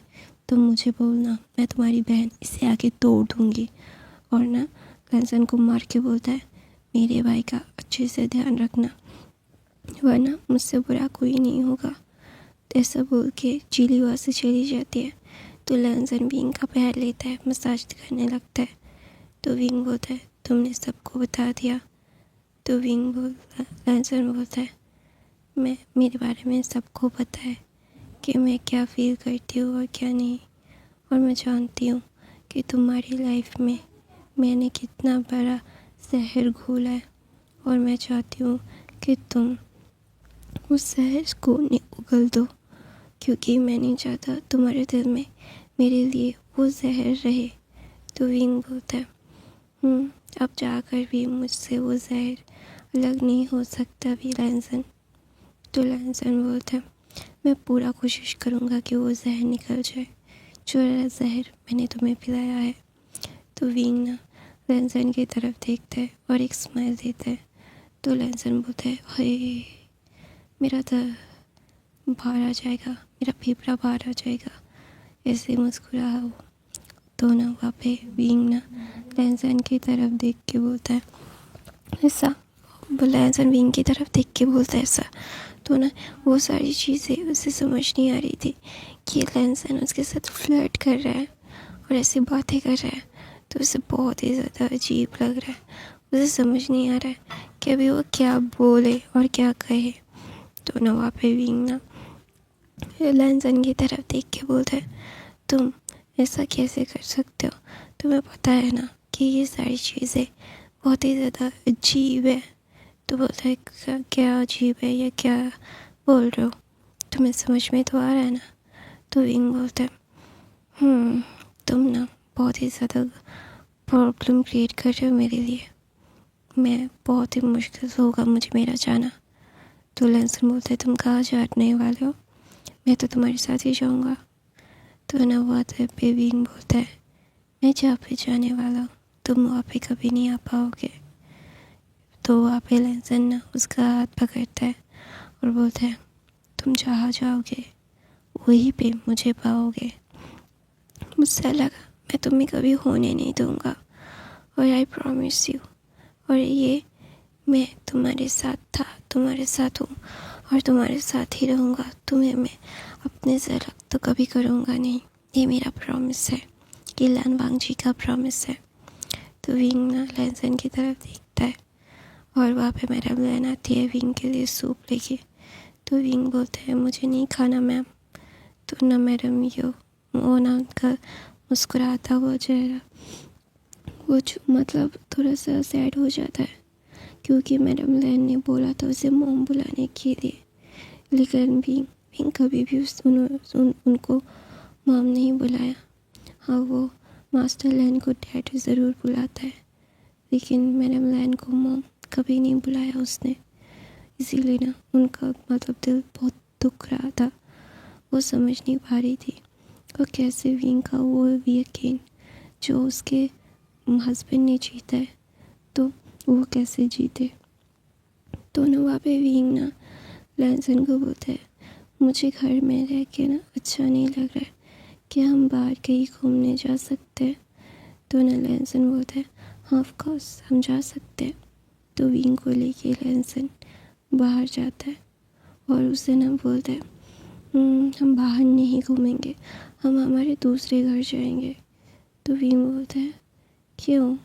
तो मुझे बोलना, मैं तुम्हारी बहन इसे आके तोड़ दूँगी। और ना लैंसन को मार के बोलता है मेरे भाई का अच्छे से ध्यान रखना वरना मुझसे बुरा कोई नहीं होगा। ऐसा बोल के जीली वहाँ से चली जाती है। तो लैंसन विंग का पैर लेता है, मसाज करने लगता है। तो विंग बोलता है तुमने सबको बता दिया। तो लैंसन बोलता है मेरे बारे में सबको पता है कि मैं क्या फील करती हूँ और क्या नहीं, और मैं जानती हूँ कि तुम्हारी लाइफ में मैंने कितना बड़ा जहर घोला है और मैं चाहती हूँ कि तुम उस जहर को उगल दो, क्योंकि मैं नहीं चाहता तुम्हारे दिल में मेरे लिए वो जहर रहे। तो विंग बोलता है अब जाकर भी मुझसे वो जहर अलग नहीं हो सकता भी लैंसन। तो लैंसन बोलता है मैं पूरा कोशिश करूँगा कि वो जहर निकल जाए जो जहर मैंने तुम्हें पिलाया है। तो विंग ना लैंसन की तरफ देखता है और एक स्माइल देता है। तो लैंसन बोलता है हे मेरा दर्द बाहर आ जाएगा, मेरा फेफड़ा बाहर आ जाएगा, ऐसे मुस्कुरा हो। तो ना वहाँ पे विंग ना लैंसन की तरफ देख के बोलता है ऐसा, लैंसन विंग की तरफ देख के बोलता है ऐसा। तो ना वो सारी चीज़ें उसे समझ नहीं आ रही थी कि लैंसन उसके साथ फ्लर्ट कर रहा है और ऐसी बातें कर रहा है। तो उसे बहुत ही ज़्यादा अजीब लग रहा है, उसे समझ नहीं आ रहा है कि अभी वो क्या बोले और क्या कहे। तो ना वहाँ पे विंग ना लैंसन की तरफ देख के बोलता है तुम ऐसा कैसे कर सकते हो, तुम्हें पता है ना कि ये सारी चीज़ें बहुत ही ज़्यादा अजीब है। तो बोलता है क्या अजीब है या क्या बोल रहे हो, तुम्हें समझ में तो आ रहा है ना। तो विंग बोलता है तुम ना बहुत ही ज़्यादा प्रॉब्लम क्रिएट कर रहे हो मेरे लिए, मैं बहुत ही मुश्किल से होगा मुझे मेरा जाना। तो लैंसन बोलता है तुम कहाँ जाने वाले हो, मैं तो तुम्हारे साथ ही जाऊँगा। तो ना वहाँ पे विंग बोलता है मैं जहाँ पे जाने वाला हूँ तुम वहाँ पे कभी नहीं आ पाओगे। तो वहाँ पे लैंसन ना उसका हाथ पकड़ता है और बोलता है तुम जहाँ जाओगे वहीं पे मुझे पाओगे, मुझसे अलग मैं तुम्हें कभी होने नहीं दूँगा और आई प्रॉमिस यू। और ये मैं तुम्हारे साथ था, तुम्हारे साथ हूँ और तुम्हारे साथ ही रहूँगा, तुम्हें मैं अपने से अलग तो कभी करूँगा नहीं, ये मेरा प्रॉमिस है, ये लान वांग जी का प्रॉमिस है। तो विंग ना लैंसन की तरफ देखता है और वहाँ पे मैडम लैन आती है विंग के लिए सूप लेके। तो विंग बोलते हैं मुझे नहीं खाना मैम। तो ना मैडम वो ना उनका मुस्कुराता हुआ चेहरा वो मतलब थोड़ा सा सैड हो जाता है, क्योंकि मैडम लैन ने बोला था उसे मोम बुलाने के लिए, लेकिन विंग कभी भी उनको मोम नहीं बुलाया। हाँ वो मास्टर लैन को डैड ज़रूर बुलाता है, लेकिन मैडम लैन को मोम कभी नहीं बुलाया उसने। इसीलिए ना उनका मतलब दिल बहुत दुख रहा था, वो समझ नहीं पा रही थी और कैसे विंग का वो यकीन जो उसके हस्बैंड ने जीता है तो वो कैसे जीते। तो ना वहाँ पे विंग ना लैंसन को बोलता है मुझे घर में रह के ना अच्छा नहीं लग रहा है, क्या हम बाहर कहीं घूमने जा सकते हैं। तो ना लैंसन बोलता है हाँ ऑफ कोर्स हम जा सकते हैं। तो विंग को लेके लैंसन बाहर जाता है और उसे ना बोलता है हम बाहर नहीं घूमेंगे, हम हमारे दूसरे घर जाएंगे। तो विंग बोलता है क्यों,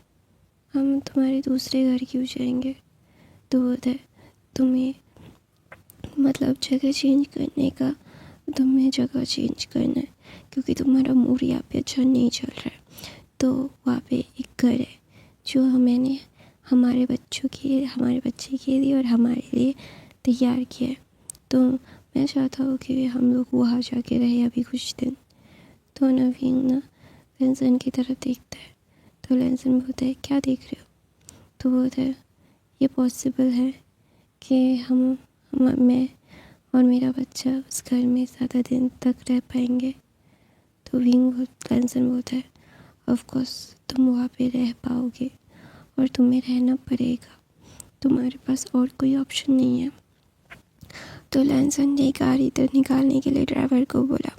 हम तुम्हारे दूसरे घर क्यों जाएंगे? तो बोलता है तुम्हें मतलब जगह चेंज करने का, तुम्हें जगह चेंज करना है क्योंकि तुम्हारा मूड यहाँ पे अच्छा नहीं चल रहा है। तो वहाँ पे एक घर है जो मैंने हमारे बच्चे के लिए और हमारे लिए तैयार किया है। तो मैं चाहता हूँ कि हम लोग वहाँ जाके रहे अभी कुछ दिन। तो नवीन ना लेंसन की तरफ देखता है। तो लेंसन बोलता है क्या देख रहे हो? तो बोलता है ये पॉसिबल है कि मैं और मेरा बच्चा उस घर में ज़्यादा दिन तक रह पाएंगे। तो लेंसन बोलता है ऑफ कोर्स तुम वहाँ पे रह पाओगे और तुम्हें रहना पड़ेगा, तुम्हारे पास और कोई ऑप्शन नहीं है। तो लेंसन ने गाड़ी तो निकालने के लिए ड्राइवर को बोला।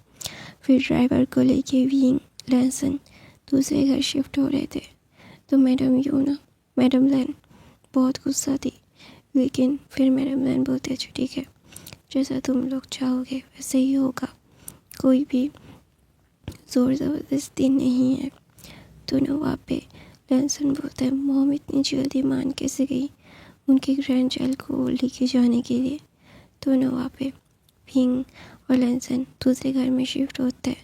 फिर ड्राइवर को लेके विंग लेंसन दूसरे घर शिफ्ट हो रहे थे। तो मैडम लैन बहुत गुस्सा थी, लेकिन फिर मैडम लैन बोलते अच्छा ठीक है, जैसा तुम लोग चाहोगे वैसे ही होगा, कोई भी ज़ोर ज़बरदस्ती नहीं है। तो ना वहाँ पे लेंसन बोलता है मॉम इतनी जल्दी मान कैसे गई उनके ग्रैंड चाइल्ड को लेके जाने के लिए। तो ना वहाँ पे विंग और लेंसन दूसरे घर में शिफ्ट होता है।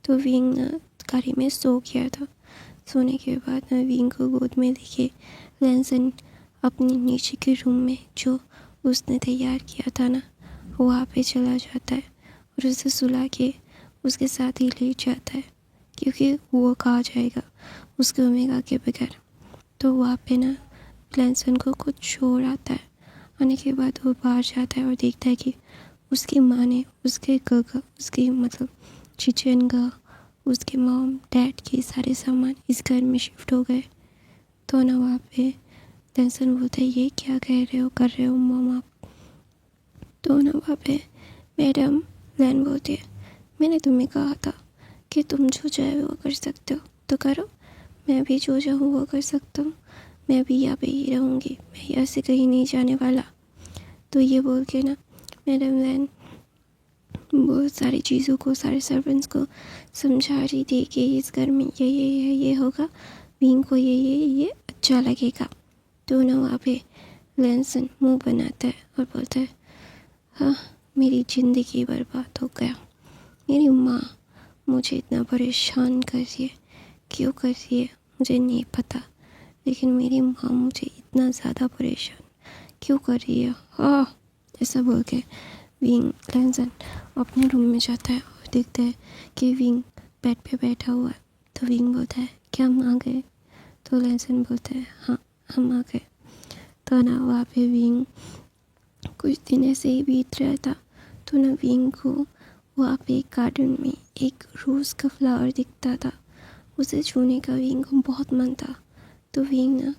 तो विंग ना गाड़ी में सो गया था। सोने के बाद ना विंग को गोद में लेके लेंसन अपने नीचे के रूम में जो उसने तैयार किया था ना वहाँ पे चला जाता है और उसे सुला के उसके साथ ही लेट जाता है क्योंकि वो कहाँ जाएगा उसके ओमेगा के बगैर। तो वहाँ पे ना लेंसन को कुछ शोर आता है। आने के बाद वो बाहर जाता है और देखता है कि उसकी माँ ने उसके मतलब चिचन का उसके मॉम डैड के सारे सामान इस घर में शिफ्ट हो गए। तो ना वहाँ पे लेंसन बोलता है ये क्या कर रहे हो मॉम आप? तो ना वहाँ पे मैडम लैन बोलती है मैंने तुम्हें कहा था कि तुम जो चाहे वो कर सकते हो तो करो, मैं भी जो चाहूँ वो कर सकता हूँ, मैं भी यहाँ पे ही रहूँगी, मैं यहाँ से कहीं नहीं जाने वाला। तो ये बोल के ना मैडम लैन बहुत सारी चीज़ों को सारे सर्वेंट्स को समझा रही थी कि इस घर में ये होगा, विंग को ये अच्छा लगेगा। तो ना वहाँ पे लेंसन मुंह बनाता है और बोलता है हाँ मेरी ज़िंदगी बर्बाद हो गया, मेरी माँ मुझे इतना परेशान कर रही है, क्यों कर रही है मुझे नहीं पता, लेकिन मेरी माँ मुझे इतना ज़्यादा परेशान क्यों कर रही है। हाँ ऐसा बोल के विंग लेंसन अपने रूम में जाता है और देखता है कि विंग बेड पे बैठा हुआ है। तो विंग बोलता है क्या हम आ गए? तो लेंसन बोलता है हाँ हम आ गए। तो ना वहाँ पे विंग कुछ दिन ऐसे ही बीत रहा था। तो ना विंग को वहाँ पे एक गार्डन में एक रोज़ का फ्लावर दिखता था, उसे छूने का विंग को बहुत मन था। तो विंग ना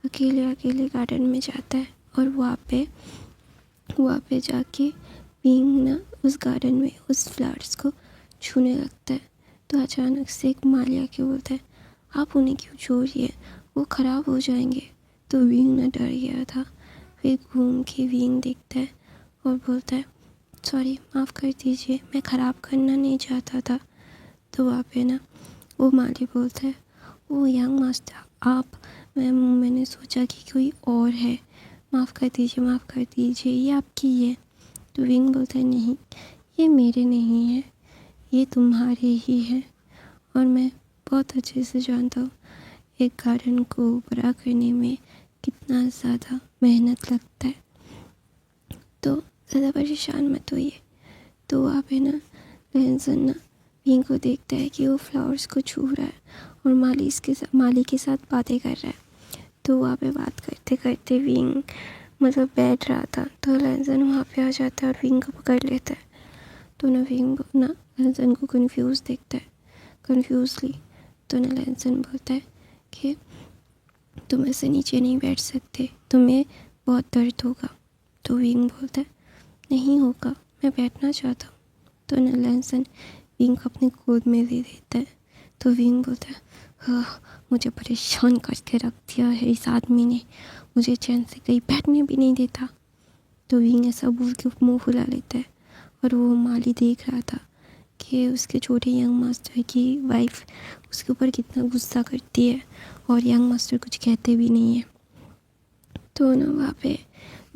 अकेले गार्डन में जाता है और वहाँ पे जाके विंग ना उस गार्डन में उस फ्लावर्स को छूने लगता है। तो अचानक से एक माली आके बोलता है आप उन्हें क्यों छू रही है, वो ख़राब हो जाएंगे। तो विंग ना डर गया था। फिर घूम के विंग देखता है और बोलता है सॉरी माफ़ कर दीजिए, मैं ख़राब करना नहीं चाहता था। तो वहाँ पे ना वो माली बोलता है ओ यंग मास्टर आप, मैंने सोचा कि कोई और है, माफ़ कर दीजिए ये आपकी है। तो विंग बोलता है नहीं ये मेरे नहीं है, ये तुम्हारे ही है और मैं बहुत अच्छे से जानता हूँ एक गार्डन को बड़ा करने में कितना ज़्यादा मेहनत लगता है, तो ज़्यादा परेशान मत होइए। तो वहाँ पे ना लेंसन ना विंग को देखता है कि वो फ्लावर्स को छू रहा है और माली के साथ बातें कर रहा है। तो वहाँ पे बात करते करते विंग मतलब बैठ रहा था। तो लेंसन वहाँ पे आ जाता है और विंग को पकड़ लेता है। तो ना विंग ना लेंसन को कंफ्यूज देखता है कंफ्यूजली। तो ना लेंसन बोलता है कि तुम ऐसे नीचे नहीं बैठ सकते, तुम्हें बहुत दर्द होगा। तो विंग बोलता है नहीं होगा, मैं बैठना चाहता हूँ। तो ना लेंसन विंग को अपने गोद में ले लेता है। तो विंग बोलता है हाँ मुझे परेशान करके रख दिया है इस आदमी ने, मुझे चैन से कहीं बैठने भी नहीं देता। तो विंग ऐसा बोल के मुँह फुला लेता है और वो माली देख रहा था कि उसके छोटे यंग मास्टर की वाइफ उसके ऊपर कितना गुस्सा करती है और यंग मास्टर कुछ कहते भी नहीं है। तो ना वहाँ पे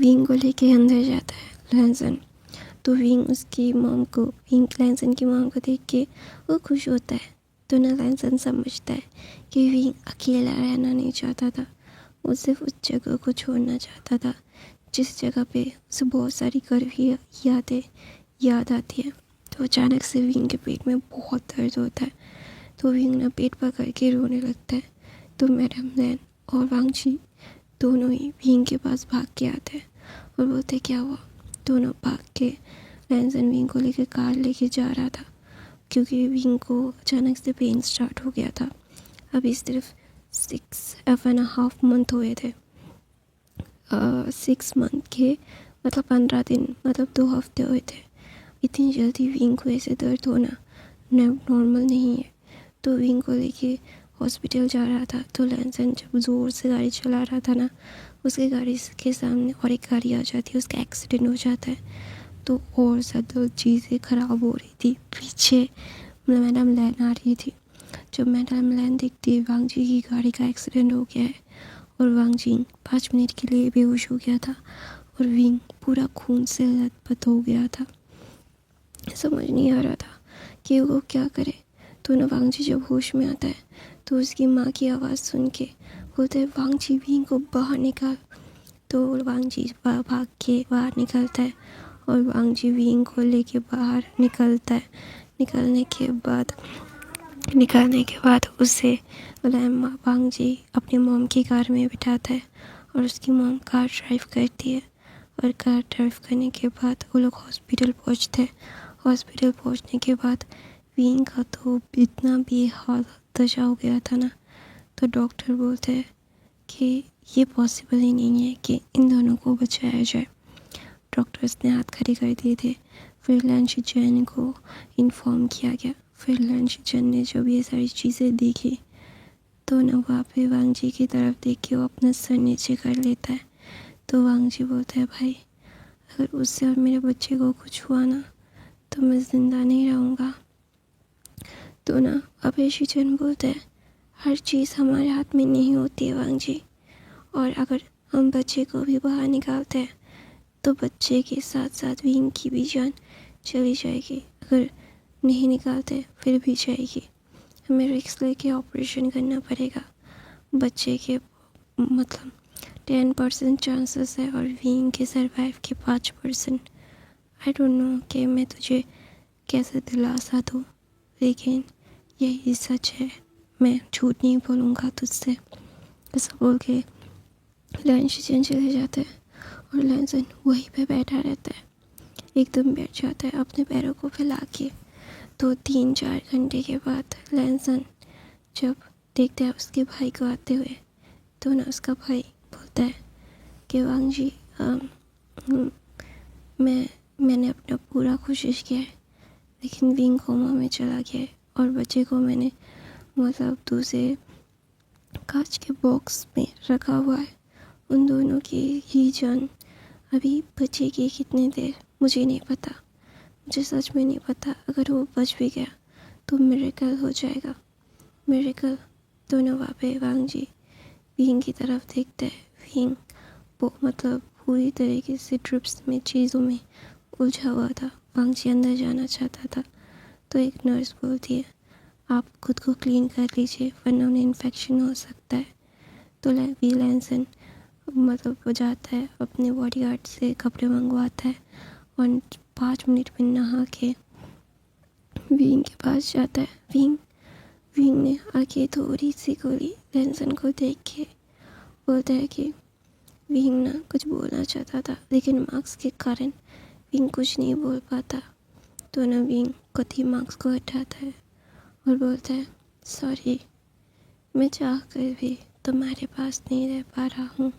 विंग को लेके अंदर जाता है लैंसन। तो विंग लैंसन की मॉम को देख के वो खुश होता है। तो ना लैंसन समझता है कि विंग अकेला रहना नहीं चाहता था, वो सिर्फ उस जगह को छोड़ना चाहता था जिस जगह पे उसे बहुत सारी कड़वी यादें याद आती है। तो अचानक से विंग के पेट में बहुत दर्द होता है। तो विंग ना पेट पकड़ के रोने लगता है। तो मैडम लैन और वांगची दोनों ही विंग के पास भाग के आते हैं और बोलते क्या हुआ। दोनों भाग के लैंसन विंग को लेकर कार लेके जा रहा था क्योंकि विंग को अचानक से पेन स्टार्ट हो गया था। अभी सिर्फ 6.5 मंथ हुए थे। 6 मंथ के मतलब 15 दिन, मतलब 2 हफ्ते हुए थे। इतनी जल्दी विंग को ऐसे दर्द होना नॉर्मल नहीं है। तो विंग को लेके हॉस्पिटल जा रहा था। तो लैंसन जब ज़ोर से गाड़ी चला रहा था ना, उसके गाड़ी के सामने और एक गाड़ी आ जाती है, उसका एक्सीडेंट हो जाता है। तो और ज़्यादा चीज़ें ख़राब हो रही थी। पीछे मैडम लैन आ रही थी। जब मैडम लैन देखती है वांगजी की गाड़ी का एक्सीडेंट हो गया है और वांगजी 5 मिनट के लिए बेहोश हो गया था और विंग पूरा खून से लथपथ हो गया था। समझ नहीं आ रहा था कि वो क्या करे। तो ना वांगजी जब होश में आता है तो उसकी माँ की आवाज़ सुन के बोलते हैं वांगजी विंग को बाहर निकाल। तो वांगजी भाग के बाहर निकलता है और वांगजी विंग को लेके बाहर निकलता है। निकालने के बाद उसे वांगजी अपनी मॉम की कार में बिठाता है और उसकी मॉम कार ड्राइव करती है। और कार ड्राइव करने के बाद वो लोग हॉस्पिटल पहुंचते हैं। हॉस्पिटल पहुंचने के बाद विंग का तो इतना बेहाल दशा हो गया था ना, तो डॉक्टर बोलते हैं कि ये पॉसिबल ही नहीं है कि इन दोनों को बचाया जाए। डॉक्टर्स ने हाथ खड़े कर दिए थे। फिर लैंशी चैन को इन्फॉर्म किया गया। फिर लैंशी चैन ने जब ये सारी चीज़ें देखी तो ना वहाँ पे वांगजी की तरफ देख के वो अपना सर नीचे कर लेता है। तो वांगजी बोलता है भाई, अगर उससे और मेरे बच्चे को कुछ हुआ ना तो मैं ज़िंदा नहीं रहूँगा। तो ना अपेशी चैन बोलता है हर चीज़ हमारे हाथ में नहीं होती है वांगजी, और अगर हम बच्चे को भी बाहर निकालते हैं तो बच्चे के साथ साथ विंग की भी जान चली जाएगी। अगर नहीं निकालते फिर भी जाएगी। हमें रिस्क लेके ऑपरेशन करना पड़ेगा। बच्चे के मतलब 10% चांसेस है और विंग के सरवाइव के 5%। आई डोंट नो कि मैं तुझे कैसे दिलासा दूँ, लेकिन यही सच है। मैं झूठ नहीं बोलूँगा तुझसे। ऐसा बोल के लैंशन चले जाते हैं और लैंसन वहीं पे बैठा रहता है, एकदम बैठ जाता है अपने पैरों को फैला के। तो 3-4 घंटे के बाद लैंसन जब देखता है उसके भाई को आते हुए, तो ना उसका भाई बोलता है कि वांगजी मैंने अपना पूरा कोशिश किया है, लेकिन विंग कोमा में चला गया है और बच्चे को मैंने मतलब दूसरे कांच के बॉक्स में रखा हुआ है। उन दोनों की ही जान अभी बचेगी कितनी देर मुझे नहीं पता, मुझे सच में नहीं पता। अगर वो बच भी गया तो मिरेकल हो जाएगा, मिरेकल। दोनों वहाँ पे वांगजी विंग की तरफ देखते हैं। विंग वो मतलब पूरी तरीके से ट्रिप्स में चीज़ों में उलझा हुआ था। वांगजी अंदर जाना चाहता था तो एक नर्स बोलती है आप खुद को क्लीन कर लीजिए वरना उन्हें इन्फेक्शन हो सकता है। तो लैंसन मतलब वो जाता है अपने बॉडीगार्ड से कपड़े मंगवाता है और 5 मिनट में नहा के विंग के पास जाता है। विंग ने आके थोड़ी सी गोली लैंसन को देख के बोलता है कि विंग ना कुछ बोलना चाहता था लेकिन मार्क्स के कारण विंग कुछ नहीं बोल पाता। तो ना विंग खुद ही मार्क्स को हटाता है और बोलता है सॉरी, मैं चाह कर भी तुम्हारे पास नहीं रह पा रहा हूँ।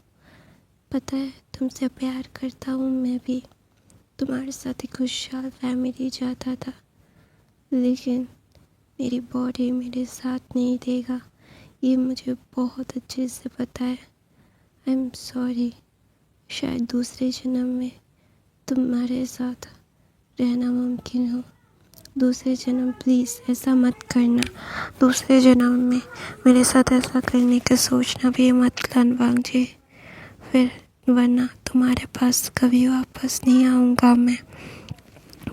पता है तुमसे प्यार करता हूँ, मैं भी तुम्हारे साथ एक खुशहाल फैमिली चाहता था, लेकिन मेरी बॉडी मेरे साथ नहीं देगा, ये मुझे बहुत अच्छे से पता है। आई एम सॉरी, शायद दूसरे जन्म में तुम्हारे साथ रहना मुमकिन हो, दूसरे जन्म प्लीज़ ऐसा मत करना। दूसरे जन्म में मेरे साथ ऐसा करने का सोचना भी मत वांगजी। फिर वरना तुम्हारे पास कभी वापस नहीं आऊँगा मैं।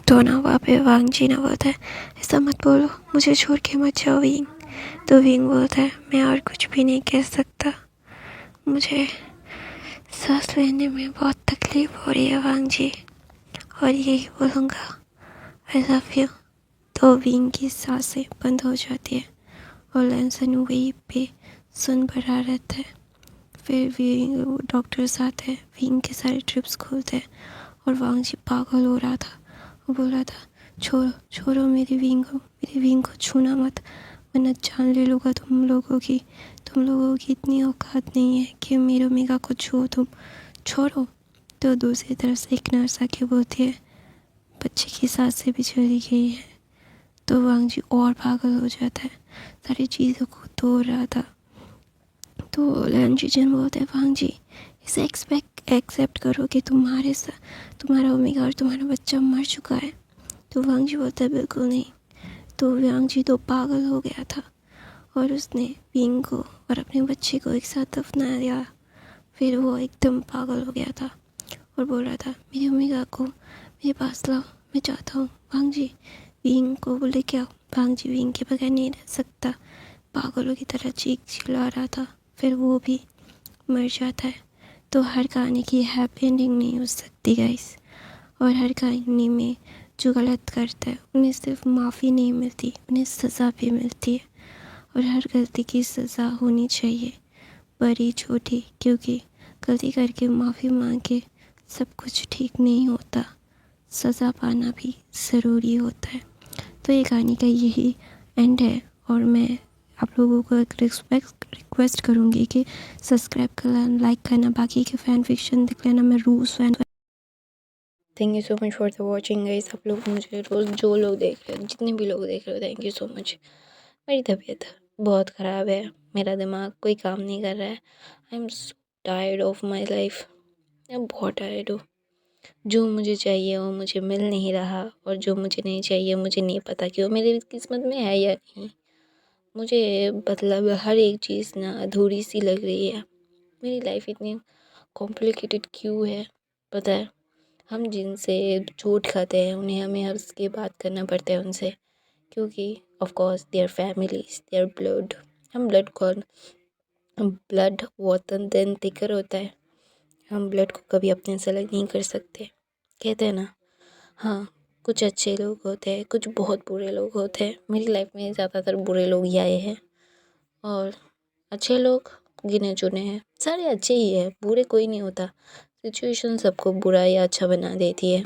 तो ना वहाँ पे वांगजी ना बोलता है ऐसा मत बोलो, मुझे छोड़ के मत जाओ विंग। तो विंग बोलता है मैं और कुछ भी नहीं कह सकता, मुझे सांस लेने में बहुत तकलीफ हो रही है वांगजी, और यही बोलूँगा आई लव यू। तो विंग की सांसें बंद हो जाती है और लैंसन वहीं पे सुन भरा रहता है। फिर विंग डॉक्टर्स आते हैं, विंग के सारे ट्रिप्स खोलते हैं और वांगजी पागल हो रहा था। वो बोल रहा था छोड़ो छोड़ो मेरी विंग को छूना मत, वरना जान ले लूँगा तुम लोगों की इतनी औकात नहीं है कि मेरे मेगा को छू तुम, छोड़ो। तो दूसरी तरफ से एक नर्स आके बोलती है बच्चे की सांसें भी चली गई है। तो वांगजी और पागल हो जाता है, सारी चीज़ों को तोड़ रहा था। तो लैंजीजन बोलते हैं वांगजी इसे एक्सेप्ट करो कि तुम्हारा ओमेगा और तुम्हारा बच्चा मर चुका है। तो वांगजी बोलता है बिल्कुल नहीं। तो वांगजी तो पागल हो गया था और उसने विंग को और अपने बच्चे को एक साथ दफना दिया। फिर वो एकदम पागल हो गया था और बोल रहा था मेरी ओमेगा को मेरे पास लाओ, मैं चाहता हूँ वांगजी विंग को बोले क्या। वांगजी विंग के बगैर नहीं रह सकता, पागलों की तरह चीख चिल्ला रहा था। फिर वो भी मर जाता है। तो हर कहानी की हैप्पी एंडिंग नहीं हो सकती गाइस, और हर कहानी में जो गलत करता है उन्हें सिर्फ माफ़ी नहीं मिलती, उन्हें सज़ा भी मिलती है। और हर गलती की सज़ा होनी चाहिए, बड़ी छोटी, क्योंकि गलती करके माफ़ी मांग के सब कुछ ठीक नहीं होता, सज़ा पाना भी ज़रूरी होता है। तो ये कहानी का यही एंड है, और मैं आप लोगों को एक रिक्वेस्ट करूँगी कि सब्सक्राइब करना, लाइक करना, बाकी के फ़ैन फिक्शन देख लेना। मैं रूस fan. Thank you so much for the watching guys. आप लोग मुझे रोज़ जो लोग देख रहे हो, जितने भी लोग देख रहे हो, थैंक यू सो मच। मेरी तबीयत बहुत ख़राब है, मेरा दिमाग कोई काम नहीं कर रहा है। आई am so tired of my life. मैं बहुत टायर्ड हूँ। जो मुझे चाहिए वो मुझे मिल नहीं रहा, और जो मुझे नहीं चाहिए मुझे नहीं पता कि वो मेरी किस्मत में है या नहीं। मुझे मतलब हर एक चीज़ ना अधूरी सी लग रही है। मेरी लाइफ इतनी कॉम्प्लिकेटेड क्यों है पता है? हम जिनसे चोट खाते हैं उन्हें हमें हँस के बात करना पड़ता है उनसे, क्योंकि of course their families their blood. हम ब्लड वतन देन तिकर होता है। हम ब्लड को कभी अपने से अलग नहीं कर सकते। कहते हैं ना, हाँ, कुछ अच्छे लोग होते हैं, कुछ बहुत बुरे लोग होते हैं। मेरी लाइफ में ज़्यादातर बुरे लोग ही आए हैं, और अच्छे लोग गिने चुने हैं। सारे अच्छे ही हैं, बुरे कोई नहीं होता। सिचुएशन सबको बुरा या अच्छा बना देती है।